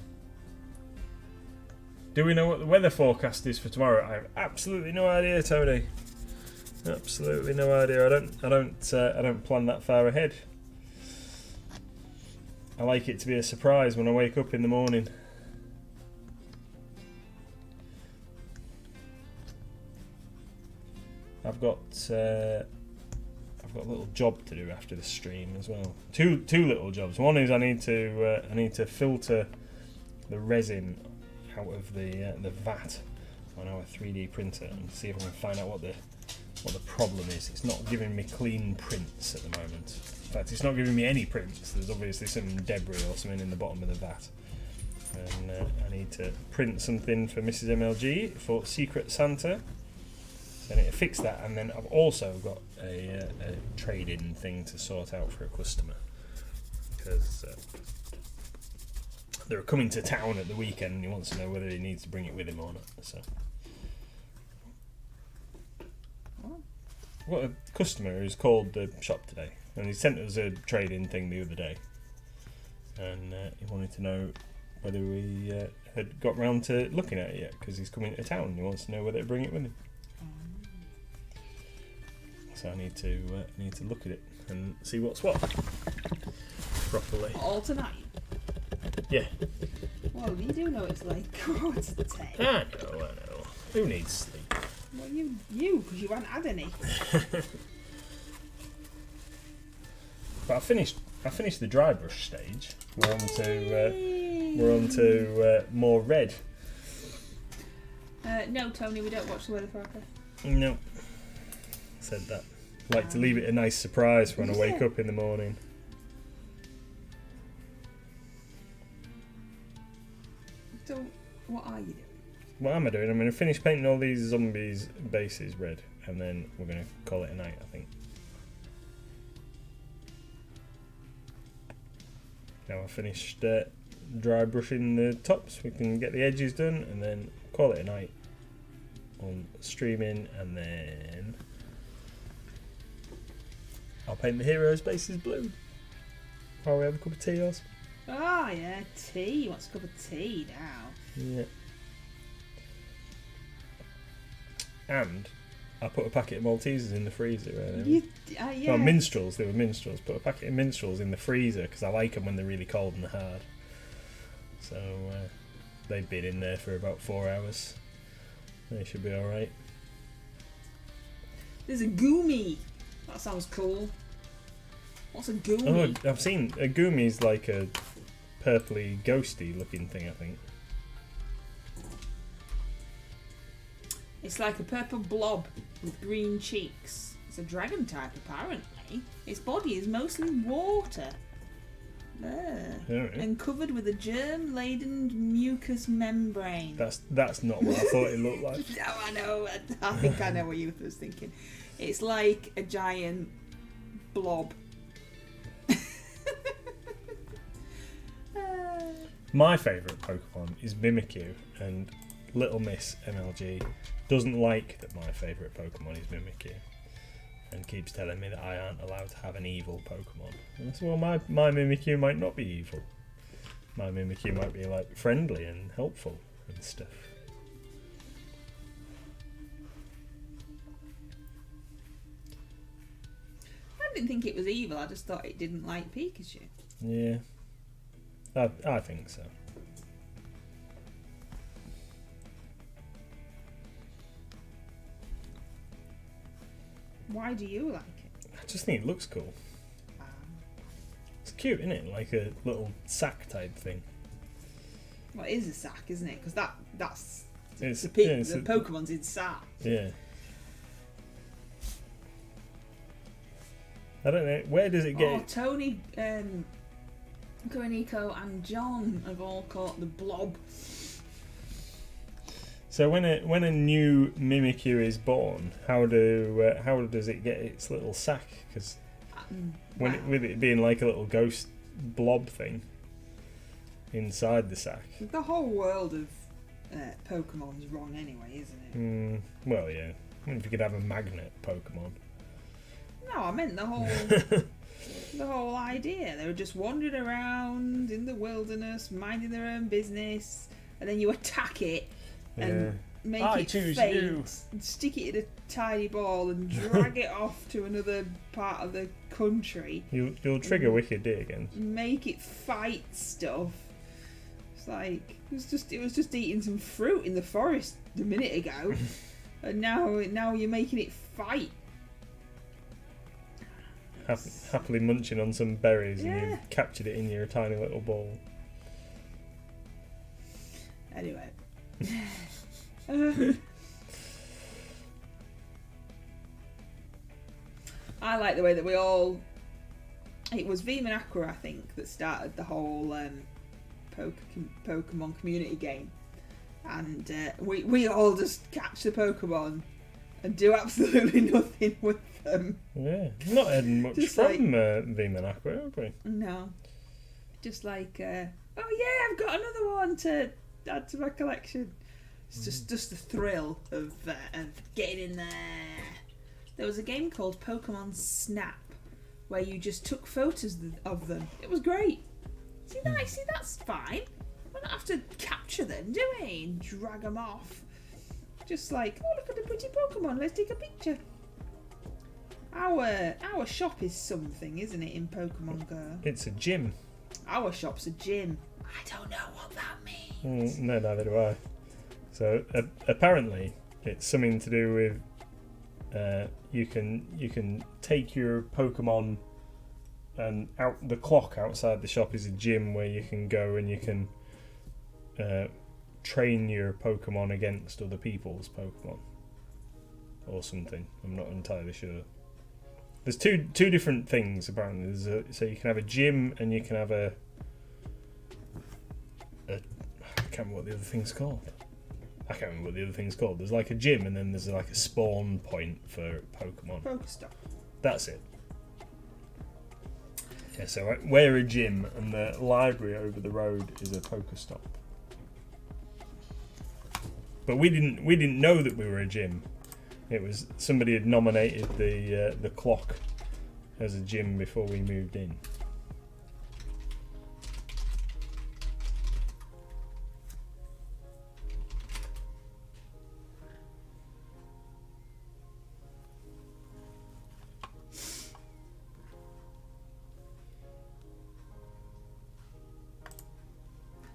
Do we know what the weather forecast is for tomorrow? I have absolutely no idea, Tony. Absolutely no idea. I don't plan that far ahead. I like it to be a surprise when I wake up in the morning. I've got a little job to do after the stream as well. Two little jobs. One is I need to filter the resin out of the vat on our 3D printer and see if I can find out what the problem is. It's not giving me clean prints at the moment. In fact, it's not giving me any prints. There's obviously some debris or something in the bottom of the vat. And I need to print something for Mrs. MLG for Secret Santa. So I need to fix that, and then I've also got a trade-in thing to sort out for a customer because they're coming to town at the weekend and he wants to know whether he needs to bring it with him or not. So, I've got a customer who's called the shop today, and he sent us a trade-in thing the other day, and he wanted to know whether we had got round to looking at it yet because he's coming to town and he wants to know whether to bring it with him. So I need to look at it and see what's what properly. All tonight? Yeah. Well, you do know it's like 10:15. I know. Who needs sleep? Well, you, because you haven't had any. But I finished the dry brush stage. We're on to more red. No, Tony, we don't watch the weather forecast. No. Said that. Like to leave it a nice surprise when I wake up in the morning. So, what are you doing? What am I doing? I'm going to finish painting all these zombies' bases red, and then we're going to call it a night, I think. Now I've finished dry brushing the tops, we can get the edges done, and then call it a night on streaming, and then I'll paint the heroes' bases blue while we have a cup of tea or something. Oh, yeah, tea. He wants a cup of tea now. Yeah. And I put a packet of Maltesers in the freezer. Yeah. Well, minstrels, they were minstrels. Put a packet of minstrels in the freezer because I like them when they're really cold and hard. So they've been in there for about 4 hours. They should be alright. There's a Goomy. That sounds cool. What's a Goomy? Oh, I've seen a Goomy's like a purpley ghosty looking thing, I think. It's like a purple blob with green cheeks. It's a dragon type, apparently. Its body is mostly water. Right. And covered with a germ-laden mucous membrane. That's not what I thought it looked like. No, I know. I think I know what you was thinking. It's like a giant blob. My favourite Pokemon is Mimikyu, and Little Miss MLG doesn't like that my favourite Pokemon is Mimikyu, and keeps telling me that I aren't allowed to have an evil Pokemon. And I said, well, my Mimikyu might not be evil. My Mimikyu might be like friendly and helpful and stuff. I didn't think it was evil. I just thought it didn't like Pikachu. Yeah, I think so. Why do you like it? I just think it looks cool. It's cute, isn't it? Like a little sack type thing. Well, it is a sack, isn't it? Because that's It's, the yeah, Pokemon's in sack. yeah. I don't know. Where does it get? Oh, Tony, Nico and John have all caught the blob. So when a new Mimikyu is born, how does it get its little sack? Because with it being like a little ghost blob thing inside the sack. The whole world of Pokemon's wrong anyway, isn't it? Well, yeah. I mean, if you could have a magnet Pokemon. No, I meant the whole idea. They were just wandering around in the wilderness, minding their own business, and then you attack it, and make I it choose faint, you. and stick it in a tiny ball and drag it off to another part of the country. You'll trigger Wicked D again. Make it fight stuff. It's like it was just eating some fruit in the forest a minute ago, and now you're making it fight. Happily munching on some berries, and Yeah. you've captured it in your tiny little ball. Anyway. I like the way that we all. It was Veeam Aqua, I think, that started the whole Pokemon community game, and we all just catch the Pokemon and do absolutely nothing with them. Yeah, not had much Just from like- Veeam and Aqua, have we? No, just like oh yeah, I've got another one to add to my collection. It's just the thrill of getting in there. There was a game called Pokemon Snap where you just took photos of them. It was great. See, that's fine. We don't have to capture them, do we? And drag them off. Just like, oh, look at the pretty Pokemon. Let's take a picture. Our shop is something, isn't it, in Pokemon Go? It's a gym. Our shop's a gym. I don't know what that means. No, neither do I. So apparently, it's something to do with you can take your Pokemon, and out the clock outside the shop is a gym where you can go and you can train your Pokemon against other people's Pokemon or something. I'm not entirely sure. There's two different things apparently. So you can have a gym and you can have a I can't remember what the other thing's called. I can't remember what the other thing's called. There's like a gym and then there's like a spawn point for Pokemon. Pokestop. That's it. Yeah, so we're a gym and the library over the road is a Pokestop. But we didn't know that we were a gym. It was somebody had nominated the clock as a gym before we moved in.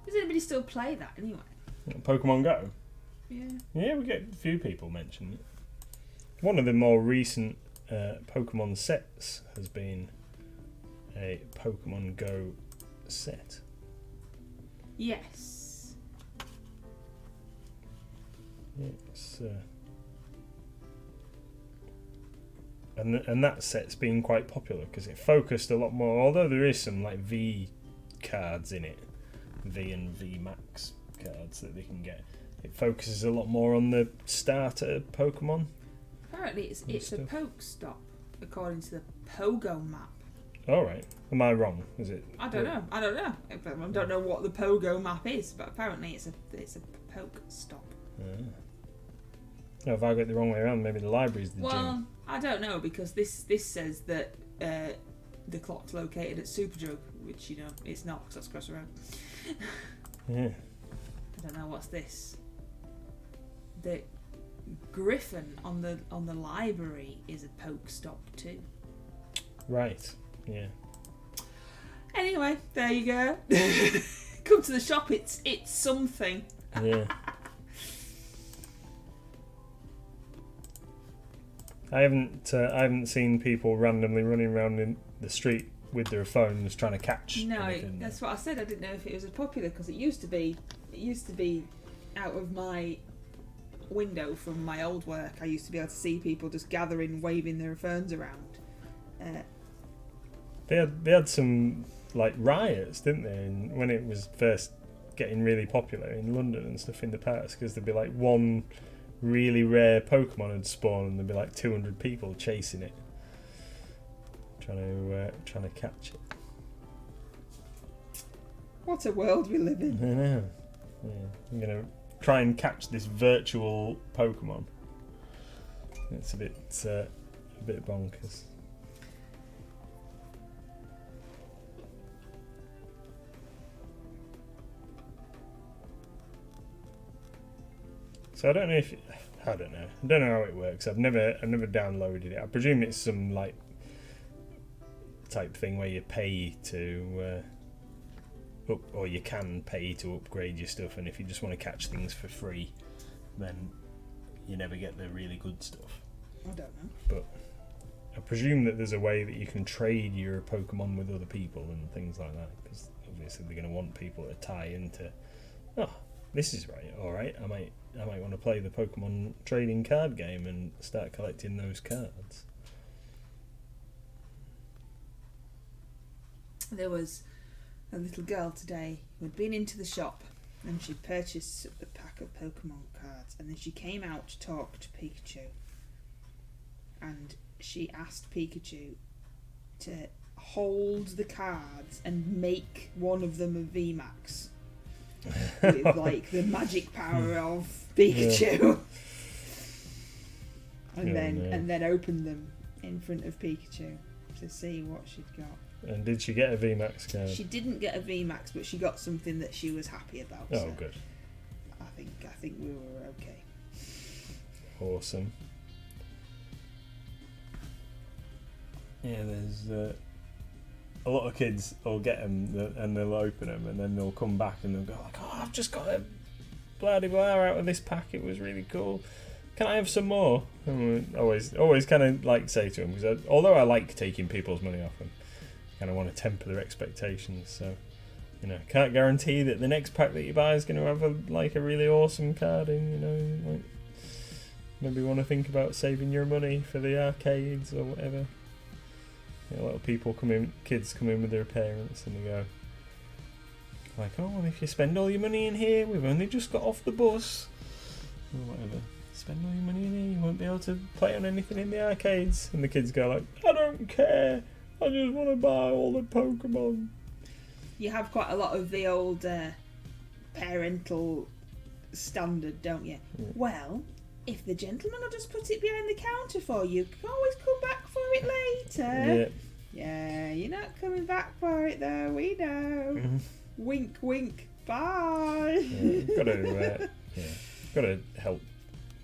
Does anybody still play that anyway? Pokemon Go? Yeah. Yeah, we get a few people mention it. One of the more recent Pokemon sets has been a Pokemon Go set. Yes. It's, and that set's been quite popular because it focused a lot more. Although there is some like V cards in it, V and V Max cards that they can get. It focuses a lot more on the starter Pokemon. Apparently, it's a stuff. Pokestop according to the Pogo map. All right, am I wrong? Is it? I don't know. I don't know what the Pogo map is, but apparently it's a Pokestop. No, if I got it the wrong way around, maybe the library's the Well, gym. I don't know because this says that the clock's located at Superdrug, which it's not because that's across the road. Yeah. I don't know what's this. The Griffin on the library is a Pokestop too. Right. Yeah. Anyway, there you go. Come to the shop. It's something. Yeah. I haven't seen people randomly running around in the street with their phones trying to catch. No, anything. that's what I said. I didn't know if it was as popular because it used to be out of my window from my old work. I used to be able to see people just gathering, waving their phones around. They had some like riots, didn't they? And when it was first getting really popular in London and stuff in the past, because there'd be like one really rare Pokemon had spawned, and there'd be like 200 people chasing it, trying to catch it. What a world we live in. I know. Yeah, I'm gonna try and catch this virtual Pokemon. It's a bit bonkers. So I don't know I don't know how it works. I've never downloaded it. I presume it's some like type thing where you pay to or you can pay to upgrade your stuff, and if you just want to catch things for free, then you never get the really good stuff. I don't know. But I presume that there's a way that you can trade your Pokemon with other people and things like that, because obviously they're going to want people to tie into, oh, this is right, alright, I might want to play the Pokemon trading card game and start collecting those cards. There was a little girl today who had been into the shop and she purchased a pack of Pokemon cards, and then she came out to talk to Pikachu, and she asked Pikachu to hold the cards and make one of them a VMAX with like the magic power of Pikachu. And then open them in front of Pikachu to see what she'd got. And did she get a VMAX card? She didn't get a VMAX, but she got something that she was happy about. Oh, so good. I think we were okay. Awesome. Yeah, there's a lot of kids will get them and they'll open them and then they'll come back and they'll go like, oh, I've just got a blah de blah out of this pack. It was really cool. Can I have some more? And always kind of like say to them, because although I like taking people's money off them, I kind of want to temper their expectations. So, you know, can't guarantee that the next pack that you buy is going to have a really awesome card in. You know, like maybe want to think about saving your money for the arcades or whatever. You know, a lot of kids come in with their parents and they go like, oh, well, if you spend all your money in here, we've only just got off the bus or whatever. Spend all your money in here, you won't be able to play on anything in the arcades. And the kids go like, I don't care, I just want to buy all the Pokemon. You have quite a lot of the old parental standard, don't you? Yeah. Well, if the gentleman will just put it behind the counter for you, you can always come back for it later. Yeah, you're not coming back for it though, we know. Mm-hmm. Wink, wink, bye. Got to help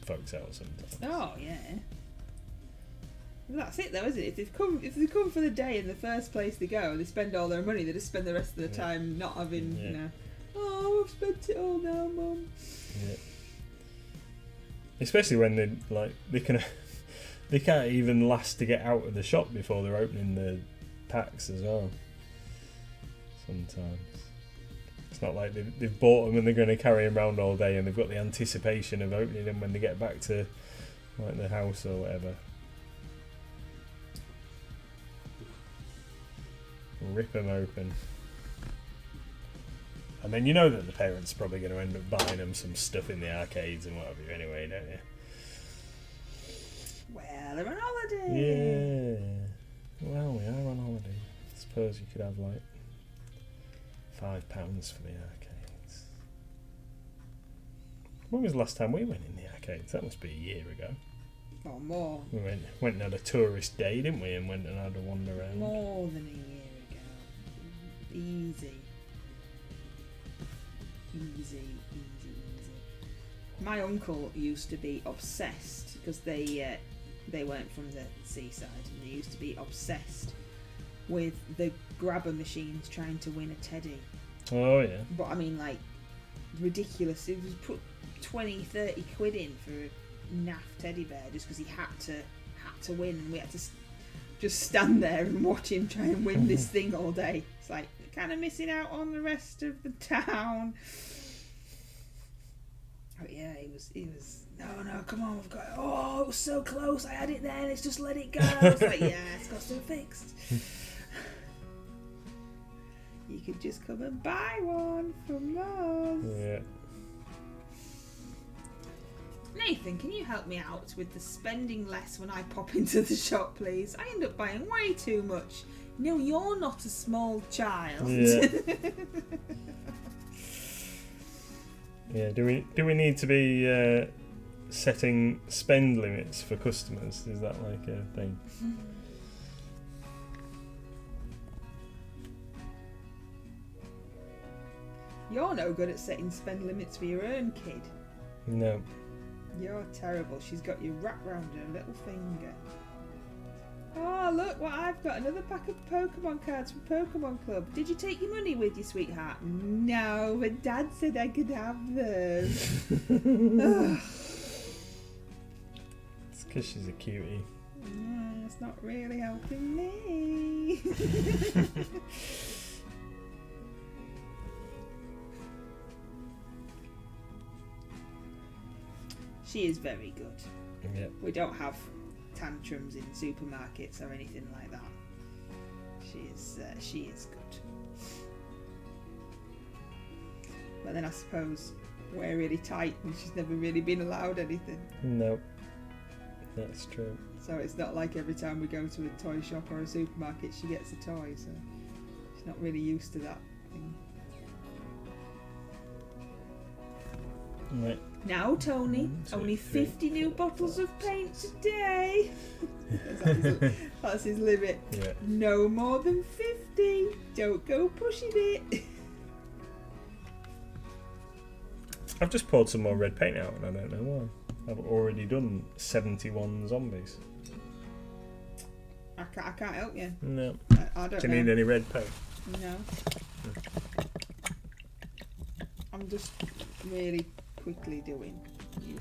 folks out sometimes. Oh yeah. Well, that's it though, isn't it? If they come for the day in the first place they go, they spend all their money, they just spend the rest of the time not having, you know, oh, I've spent it all now, Mum. Yeah. Especially when they can't even last to get out of the shop before they're opening the packs as well. Sometimes it's not like they've bought them and they're going to carry them around all day, and they've got the anticipation of opening them when they get back to like the house or whatever. Rip them open. And then you know that the parents are probably going to end up buying them some stuff in the arcades and whatever anyway, don't you? Well, they're on holiday. Yeah. Well, we are on holiday. I suppose you could have like £5 for the arcades. When was the last time we went in the arcades? That must be a year ago. Or more. We went and had a tourist day, didn't we? And went and had a wander around. More than a year ago. Easy. My uncle used to be obsessed, because they weren't from the seaside, and they used to be obsessed with the grabber machines trying to win a teddy. Oh yeah. But I mean, like, ridiculous. He was put 20-30 quid in for a naff teddy bear just because he had to win, and we had to just stand there and watch him try and win this thing all day. It's like kind of missing out on the rest of the town. But yeah, he was no, come on, we've got it. Oh, it was so close, I had it there, let's just let it go. It's like, yeah, it's got to be fixed. You could just come and buy one from us. Yeah. Nathan, can you help me out with the spending less when I pop into the shop, please? I end up buying way too much. No, you're not a small child. Yeah. Yeah. Do we need to be setting spend limits for customers? Is that like a thing? You're no good at setting spend limits for your own kid. No. You're terrible. She's got you wrapped round her little finger. Oh, look what I've got. Another pack of Pokemon cards from Pokemon Club. Did you take your money with you, sweetheart? No, but Dad said I could have them. Ugh. It's because she's a cutie. It's not really helping me. She is very good. Yep. We don't have tantrums in supermarkets or anything like that. She is good. But then I suppose we're really tight and she's never really been allowed anything. No, that's true. So it's not like every time we go to a toy shop or a supermarket she gets a toy, so she's not really used to that thing. Right. Now, Tony, only 50 new bottles of paint today. That's his limit. Yeah. No more than 50. Don't go pushing it. I've just poured some more red paint out and I don't know why. I've already done 71 zombies. I can't help you. No. I don't Do know. you need any red paint? No. I'm just really quickly doing.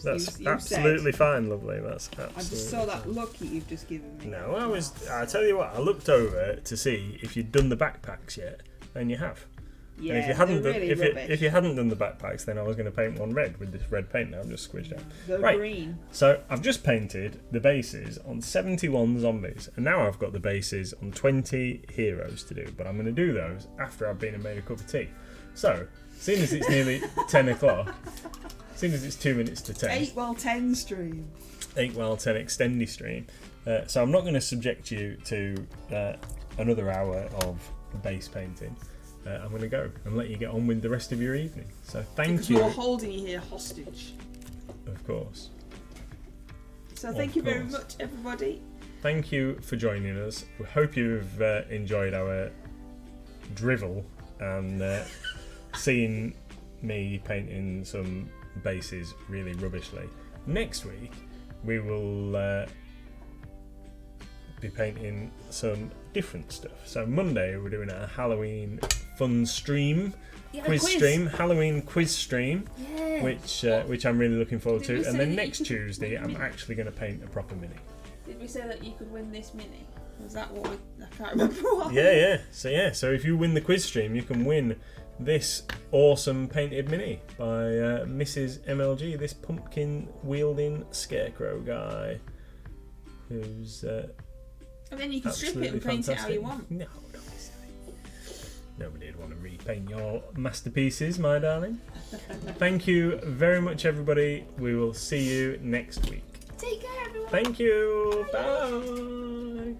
That's You absolutely said. fine, lovely. That's absolutely I just saw that fine. look you've just given me. No, I tell you what, I looked over to see if you'd done the backpacks yet, and you have. Yeah, And if you hadn't they're done, really rubbish. if you hadn't done the backpacks, then I was going to paint one red with this red paint that I've just squished out. They're Right. green. So I've just painted the bases on 71 zombies, and now I've got the bases on 20 heroes to do. But I'm going to do those after I've been and made a cup of tea. So, seeing as it's nearly 10 o'clock, seeing as it's 2 minutes to 10, 8 while 10 stream. 8 while 10 extendy stream. So I'm not going to subject you to another hour of base painting. I'm going to go and let you get on with the rest of your evening. So thank Because we're you, holding you here hostage. of course. So thank you very course. much, everybody. Thank you for joining us. We hope you've enjoyed our drivel and seeing me painting some bases really rubbishly. Next week we will be painting some different stuff. So Monday we're doing a Halloween fun stream, Yeah, quiz stream, Halloween quiz stream, Yeah. which I'm really looking forward Did to. we And say then that next you could Tuesday win I'm me? actually going to paint a proper mini. Did we say that you could win this mini? Was that what I can't remember what. Yeah. So if you win the quiz stream, you can win this awesome painted mini by Mrs. MLG, this pumpkin wielding scarecrow guy, who's And then you can strip it absolutely and paint fantastic. it how you want. No, don't be silly. Nobody would want to repaint your masterpieces, my darling. Thank you very much, everybody. We will see you next week. Take care, everyone. Thank you. Bye.